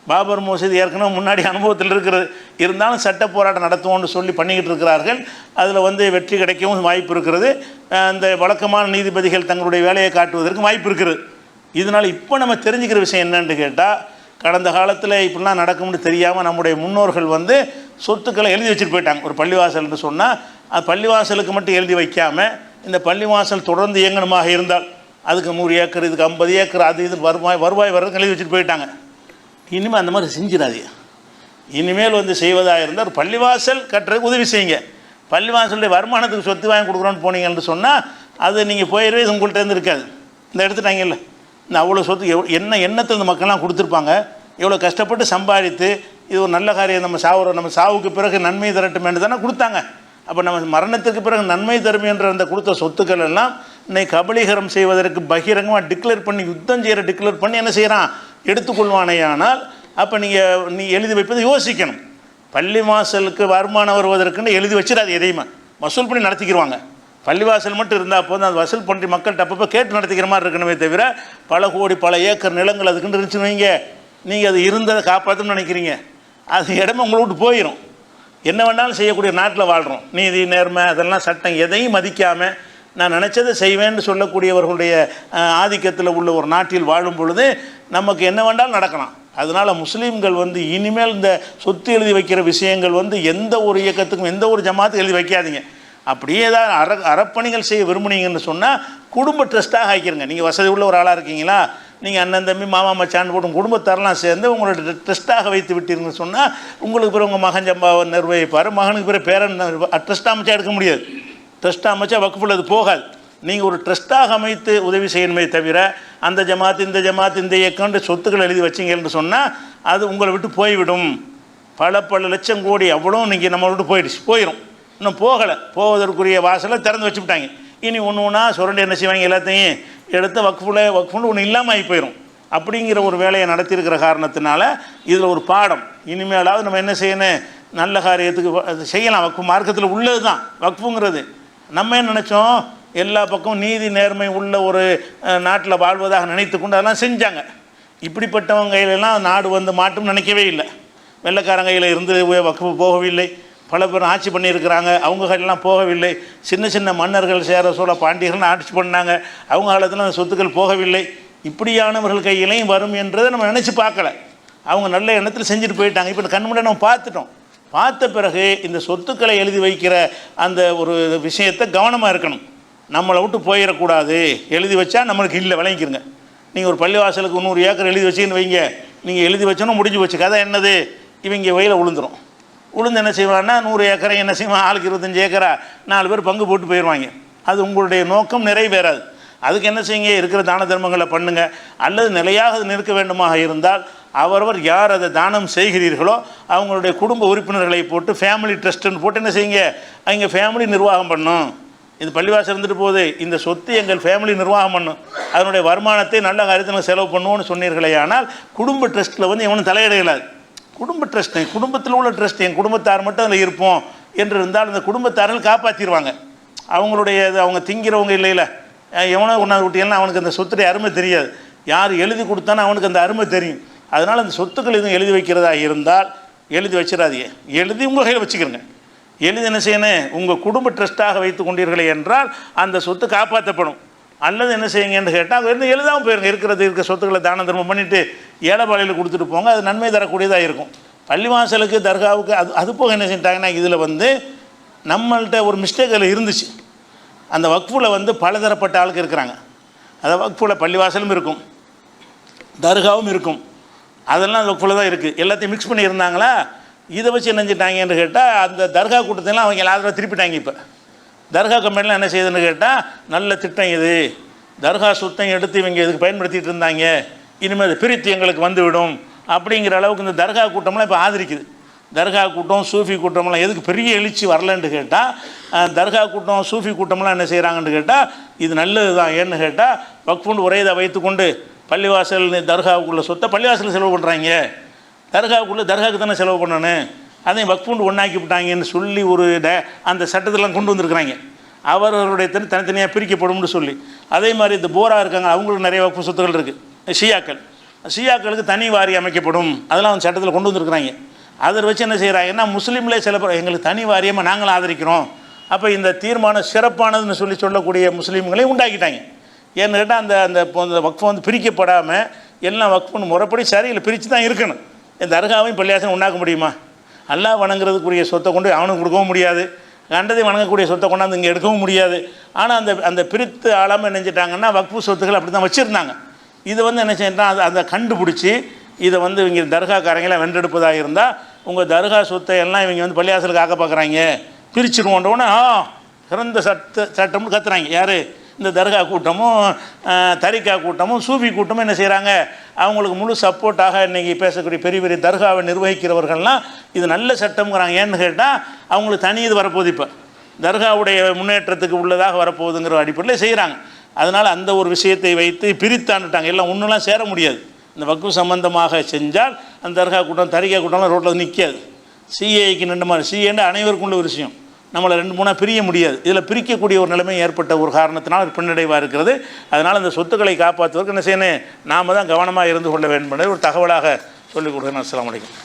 பாபர் மசூதி ஏற்கனவே முன்னாடி அனுபவத்தில் இருக்கிறது. இருந்தாலும் சட்ட போராட்டம் நடத்துவோம்னு சொல்லி பண்ணிக்கிட்டு இருக்கிறார்கள். அதில் வெற்றி கிடைக்கவும் வாய்ப்பு இருக்கிறது. அந்த வழக்கமான நீதிபதிகள் தங்களுடைய வேலையை காட்டுவதற்கு வாய்ப்பு இருக்குது. இதனால் இப்போ நம்ம தெரிஞ்சுக்கிற விஷயம் என்னன்னு கேட்டால், கடந்த காலத்தில் இப்படிலாம் நடக்கும்னு தெரியாமல் நம்முடைய முன்னோர்கள் சொத்துக்களை எழுதி வச்சுட்டு போயிட்டாங்க. ஒரு பள்ளிவாசல்னு சொன்னால் அது பள்ளிவாசலுக்கு மட்டும் எழுதி வைக்காமல், இந்த பள்ளிவாசல் தொடர்ந்து இயங்கணுமாக இருந்தால் அதுக்கு 100 ஏக்கர், இதுக்கு 50 ஏக்கர், அது இது வருவாய் வர்றதுக்கு எழுதி வச்சுட்டு போயிட்டாங்க. இனிமேல் அந்த மாதிரி செஞ்சிடாதீங்க. இனிமேல் செய்வதாக இருந்தால் ஒரு பள்ளிவாசல் கட்டுறதுக்கு உதவி செய்யுங்க. பள்ளிவாசலுடைய வருமானத்துக்கு சொத்து வாங்கி கொடுக்குறோன்னு போனீங்கன்னு சொன்னால் அது நீங்கள் போயிடவே உங்கள்கிட்ட இருந்து இருக்காது. இந்த எடுத்துட்டாங்கல்ல, இந்த அவ்வளோ சொத்து எண்ணத்தில் இந்த மக்கள்லாம் கொடுத்துருப்பாங்க. எவ்வளோ கஷ்டப்பட்டு சம்பாதித்து இது ஒரு நல்ல காரியம், நம்ம சாவுக்கு பிறகு நன்மை தரட்டுமேன்னு தானே கொடுத்தாங்க. அப்போ நம்ம மரணத்துக்கு பிறகு நன்மை தரும் என்ற அந்த கொடுத்த சொத்துக்கள் எல்லாம் இன்னைக்கு கபலீகரம் செய்வதற்கு பகிரங்கமாக டிக்ளேர் பண்ணி யுத்தம் செய்கிற டிக்ளேர் பண்ணி என்ன செய்கிறான், எடுத்துக்கொள்வானேயானால் அப்போ நீ எழுதி வைப்பதை யோசிக்கணும். பள்ளிவாசலுக்கு வருமானம் வருவதற்குன்னு எழுதி வச்சிடாது. எதையுமே வசூல் பண்ணி நடத்திக்கிடுவாங்க. பள்ளிவாசல் மட்டும் இருந்தால் போதும், அது வசூல் பண்ணி மக்கள்கிட்ட அப்பப்போ கேட்டு நடத்திக்கிற மாதிரி இருக்கணுமே தவிர பல கோடி பல ஏக்கர் நிலங்கள் அதுக்குன்னு இருந்துச்சுன்னு வைங்க, நீங்கள் அது இருந்ததை காப்பாற்றணும்னு நினைக்கிறீங்க, அது இடமே உங்களை விட்டு போயிடும். என்ன வேணாலும் செய்யக்கூடிய நாட்டில் வாழ்கிறோம். நீதி நேர்மை அதெல்லாம் சட்டம் எதையும் மதிக்காமல் நான் நினச்சதை செய்வேன்னு சொல்லக்கூடியவர்களுடைய ஆதிக்கத்தில் உள்ள ஒரு நாட்டில் வாழும் பொழுது நமக்கு என்ன வேண்டாலும் நடக்கலாம். அதனால் முஸ்லீம்கள் இனிமேல் இந்த சொத்து எழுதி வைக்கிற விஷயங்கள் எந்த ஒரு இயக்கத்துக்கும் எந்த ஒரு ஜமாத்துக்கும் எழுதி வைக்காதீங்க. அப்படியே ஏதாவது அறப்பணிகள் செய்ய விரும்புனீங்கன்னு சொன்னால் குடும்ப ட்ரஸ்ட்டாக ஆக்கிருங்க. நீங்கள் வசதி உள்ள ஒரு ஆளாக இருக்கீங்களா, நீங்கள் அண்ணன் தம்பி மாமா மச்சான் போட்டு குடும்பத்தாரெலாம் சேர்ந்து உங்களோட ட்ரஸ்ட்டாக வைத்து விட்டீங்கன்னு சொன்னால் உங்களுக்கு பிறகு உங்கள் மகன் ஜம்பாவை நிர்வகிப்பார், மகனுக்கு பிறகு பேரன் ட்ரஸ்ட்டாக அமைச்சா எடுக்க முடியாது. ட்ரஸ்ட்டாக அமைச்சா வக்ஃபில் அது போகாது. நீங்கள் ஒரு ட்ரஸ்ட்டாக அமைத்து உதவி செய்யணுமே தவிர அந்த ஜமாத்து இந்த ஜமாத்து இந்த இயக்கம்ன்ற சொத்துக்கள் எழுதி வச்சிங்கன்னு சொன்னால் அது உங்களை விட்டு போய்விடும். பல லட்சம் கோடி அவ்வளோ நீங்கள் நம்ம விட்டு போயிடும். இன்னும் போவதற்குரிய வாசலை திறந்து வச்சுவிட்டாங்க. இனி ஒன்று சுரண்டி என்ன செய்வாங்க, எல்லாத்தையும் எடுத்து வக்ஃபுன்னு ஒன்று இல்லாமல் ஆகி போயிடும். அப்படிங்கிற ஒரு வேலையை நடத்தியிருக்கிற காரணத்தினால இதில் ஒரு பாடம். இனிமேலாவது நம்ம என்ன செய்யணும், நல்ல காரியத்துக்கு செய்யலாம். வக்ஃபு மார்க்கத்தில் உள்ளது தான் வக்ஃபுங்கிறது. நம்ம என்ன நினச்சோம், எல்லா பக்கமும் நீதி நேர்மை உள்ள ஒரு நாட்டில் வாழ்வதாக நினைத்து கொண்டு அதெல்லாம் செஞ்சாங்க. இப்படிப்பட்டவங்க கையிலெல்லாம் நாடு மாட்டும்னு நினைக்கவே இல்லை. வெள்ளைக்காரங்க கையில் இருந்து வக்ஃபு போகவில்லை. பல பேர் ஆட்சி பண்ணியிருக்கிறாங்க, அவங்க கையிலலாம் போகவில்லை. சின்ன மன்னர்கள் சேர சோழ பாண்டியர்கள் ஆட்சி பண்ணாங்க, அவங்க காலத்தில் அந்த சொத்துக்கள் போகவில்லை. இப்படியானவர்கள் கையிலையும் வரும் என்றதை நம்ம நினச்சி பார்க்கல. அவங்க நல்ல எண்ணத்தில் செஞ்சுட்டு போயிட்டாங்க. இப்போ கண் முன்னாடி நம்ம பார்த்துட்டோம். பார்த்த பிறகு இந்த சொத்துக்களை எழுதி வைக்கிற அந்த ஒரு விஷயத்தை கவனமாக இருக்கணும். நம்மளை விட்டு போயிடக்கூடாது. எழுதி வச்சா நம்மளுக்கு இல்லை, விளங்கிக்கிறங்க. நீங்கள் ஒரு பள்ளிவாசலுக்கு 100 ஏக்கர் எழுதி வச்சுன்னு வைங்க, நீங்கள் எழுதி வச்சோன்னா முடிஞ்சு வச்சு கதை என்னது, இவங்க வயலில் விழுந்துடும். உளுந்து என்ன செய்வான்னா 100 ஏக்கரை என்ன செய்வான், ஆளுக்கு 25 ஏக்கரா 4 பேர் பங்கு போட்டு போயிடுவாங்க. அது உங்களுடைய நோக்கம் நிறைவேறாது. அதுக்கு என்ன செய்யுங்க, இருக்கிற தான தர்மங்களை பண்ணுங்கள். அல்லது நிலையாக நிற்க வேண்டுமாக இருந்தால் அவரவர் யார் அதை தானம் செய்கிறீர்களோ அவங்களுடைய குடும்ப உறுப்பினர்களை போட்டு ஃபேமிலி ட்ரஸ்ட்டுன்னு போட்டு என்ன செய்யுங்க, அவங்க ஃபேமிலி நிர்வாகம் பண்ணும். இந்த பள்ளிவாசல் இருந்துட்டு போகுது, இந்த சொத்து எங்கள் ஃபேமிலி நிர்வாகம் பண்ணும், அதனுடைய வருமானத்தை நல்ல காரியத்தில் செலவு பண்ணுவோன்னு சொன்னீர்களே. ஆனால் குடும்ப ட்ரஸ்ட்டில் வந்து எவனும் தலையிடலாது. குடும்ப ட்ரஸ்ட், குடும்பத்தில் உள்ள ட்ரஸ்ட், என் குடும்பத்தார் மட்டும் அதில் இருப்போம் என்று இருந்தால் அந்த குடும்பத்தார்கள் காப்பாற்றிடுவாங்க. அவங்களுடைய அவங்க திங்கிறவங்க இல்லைல்ல, எவனோ ஒன்றாவது விட்டியெல்லாம் அவனுக்கு அந்த சொத்துடைய அருமை தெரியாது. யார் எழுதி கொடுத்தானோ அவனுக்கு அந்த அருமை தெரியும். அதனால் அந்த சொத்துக்கள் எதுவும் எழுதி வைக்கிறதா இருந்தால் எழுதி வச்சிடாதீங்க, எழுதி உங்கள் கையில் வச்சுக்கிறங்க. எழுதி என்ன செய்யணும், உங்கள் குடும்ப ட்ரஸ்ட்டாக வைத்து கொண்டீர்களே என்றால் அந்த சொத்து காப்பாற்றப்படும். அல்லது என்ன செய்யுங்கன்னு கேட்டால் அங்கே இருந்து எழுதாமல் போயிருங்க. இருக்க சொத்துக்களை தானம் தர்மம் பண்ணிவிட்டு ஏழைப்பாளையில் கொடுத்துட்டு போங்க, அது நன்மை தரக்கூடியதாக இருக்கும். பள்ளிவாசலுக்கு தர்காவுக்கு அது போக என்ன செஞ்சிட்டாங்கன்னா, இதில் வந்து நம்மள்கிட்ட ஒரு மிஸ்டேக் அதில் இருந்துச்சு. அந்த வக்ஃபில் வந்து பலதரப்பட்ட ஆளுக்கு இருக்கிறாங்க. அந்த வக்ஃபில் பள்ளிவாசலும் இருக்கும், தர்காவும் இருக்கும், அதெல்லாம் அந்த வக்ஃபில் தான் இருக்குது. எல்லாத்தையும் மிக்ஸ் பண்ணியிருந்தாங்களா, இதை வச்சு என்ன செஞ்சிட்டாங்கன்னு கேட்டால் அந்த தர்கா கூட்டத்தெல்லாம் அவங்க ஆதரவாக திருப்பிட்டாங்க. இப்போ தர்கா கம்பெனிலாம் என்ன செய்யுதுன்னு கேட்டால், நல்ல திட்டம் இது, தர்கா சுத்தம் எடுத்து இவங்க இதுக்கு பயன்படுத்திகிட்டு இருந்தாங்க, இனிமேல் பிரித்து எங்களுக்கு வந்துவிடும் அப்படிங்கிற அளவுக்கு இந்த தர்கா கூட்டம்லாம் இப்போ ஆதரிக்குது. தர்கா கூட்டம் சூஃபி கூட்டம்லாம் எதுக்கு பெரிய எழுச்சி வரலன்னு கேட்டால், தர்கா கூட்டம் சூஃபி கூட்டம்லாம் என்ன செய்கிறாங்கன்னு கேட்டால் இது நல்லது தான். ஏன்னு கேட்டால் வக்ஃபுன்னு ஒரே இதை வைத்துக்கொண்டு பள்ளிவாசல் தர்காவுக்குள்ளே சொத்தை பள்ளிவாசலில் செலவு பண்ணுறாங்க, தர்காவுக்குள்ளே தர்காவுக்கு தானே செலவு பண்ணணும், அதையும் வக்ஃபுண்டு ஒன்றாக்கி விட்டாங்கன்னு சொல்லி ஒரு அந்த சட்டத்தெல்லாம் கொண்டு வந்திருக்கிறாங்க. அவர்களுடைய தனித்தனியாக பிரிக்கப்படும்னு சொல்லி. அதே மாதிரி இந்த போரா இருக்காங்க, அவங்களுக்கு நிறைய வக்ஃபு சொத்துக்கள் இருக்குது. ஷியாக்களுக்கு தனி வாரி அமைக்கப்படும், அதெல்லாம் அந்த சட்டத்தில் கொண்டு வந்திருக்கிறாங்க. அதை வச்சு என்ன செய்கிறாங்கன்னா, முஸ்லீம்லே சில பேர் எங்களுக்கு தனி வாரியமாக நாங்களும் ஆதரிக்கிறோம், அப்போ இந்த தீர்மானம் சிறப்பானதுன்னு சொல்லக்கூடிய முஸ்லீம்களையும் உண்டாக்கிட்டாங்க. ஏன்னு கேட்டால் அந்த வக்ஃபு வந்து பிரிக்கப்படாமல் எல்லாம் வக்ஃபுன்னு முறைப்படி சரியில் பிரித்து தான் இருக்கணும். இந்த தர்காவையும் பள்ளியாசனம் உண்டாக்க முடியுமா? அல்லாஹ் வணங்குறதுக்குரிய சொத்தை கொண்டு அவனுக்கு கொடுக்கவும் முடியாது, கண்டதை வணங்கக்கூடிய சொத்தை கொண்டாந்து இங்கே எடுக்கவும் முடியாது. ஆனால் அந்த பிரித்து ஆளாமல் நினைச்சிட்டாங்கன்னா வக்ஃபு சொத்துக்கள் அப்படி தான் வச்சுருந்தாங்க. இதை வந்து என்ன செய்யறான், அதை கண்டுபிடிச்சி இதை வந்து இவங்க தர்காக்காரங்களாம் வென்றெடுப்பதாக இருந்தால் உங்கள் தர்கா சொத்தை எல்லாம் இவங்க வந்து பள்ளியாசலுக்கு ஆக்க பார்க்குறாங்க, பிரிச்சுருவோன்றோன்னே சிறந்த சட்டம்னு கத்துறாங்க. யார்? இந்த தர்கா கூட்டமும் தரிகா கூட்டமும் சூஃபி கூட்டமும் என்ன செய்கிறாங்க, அவங்களுக்கு முழு சப்போர்ட்டாக இன்றைக்கி பேசக்கூடிய பெரிய பெரிய தர்காவை நிர்வகிக்கிறவர்கள்லாம் இது நல்ல சட்டம்ங்கிறாங்க. ஏன்னு கேட்டால் அவங்களுக்கு தனி இது வரப்போகுது, இப்போ தர்காவுடைய முன்னேற்றத்துக்கு உள்ளதாக வரப்போகுதுங்கிற அடிப்படையில் செய்கிறாங்க. அதனால் அந்த ஒரு விஷயத்தை வைத்து பிரித்தாண்டுட்டாங்க. எல்லாம் ஒன்றுலாம் சேர முடியாது. இந்த வக்ஃபு சம்பந்தமாக செஞ்சால் அந்த தர்கா கூட்டம் தரிகா கூட்டம்லாம் ரோட்டில் நிற்காது. சிஏக்கு நின்ற மாதிரி, சிஏன்னு அனைவருக்கும் உள்ள ஒரு விஷயம், நம்மளை 2-3 பிரிய முடியாது. இதில் பிரிக்கக்கூடிய ஒரு நிலைமை ஏற்பட்ட ஒரு காரணத்தினால் ஒரு பின்னடைவாக இருக்கிறது. அதனால் அந்த சொத்துக்களை காப்பாற்றுவதற்கு என்ன செய்யணும், நாம் தான் கவனமாக இருந்து கொள்ள வேண்டும் என்பதை ஒரு தகவலாக சொல்லிக் கொடுக்குறேன். அஸ்ஸலாமு அலைக்கும்.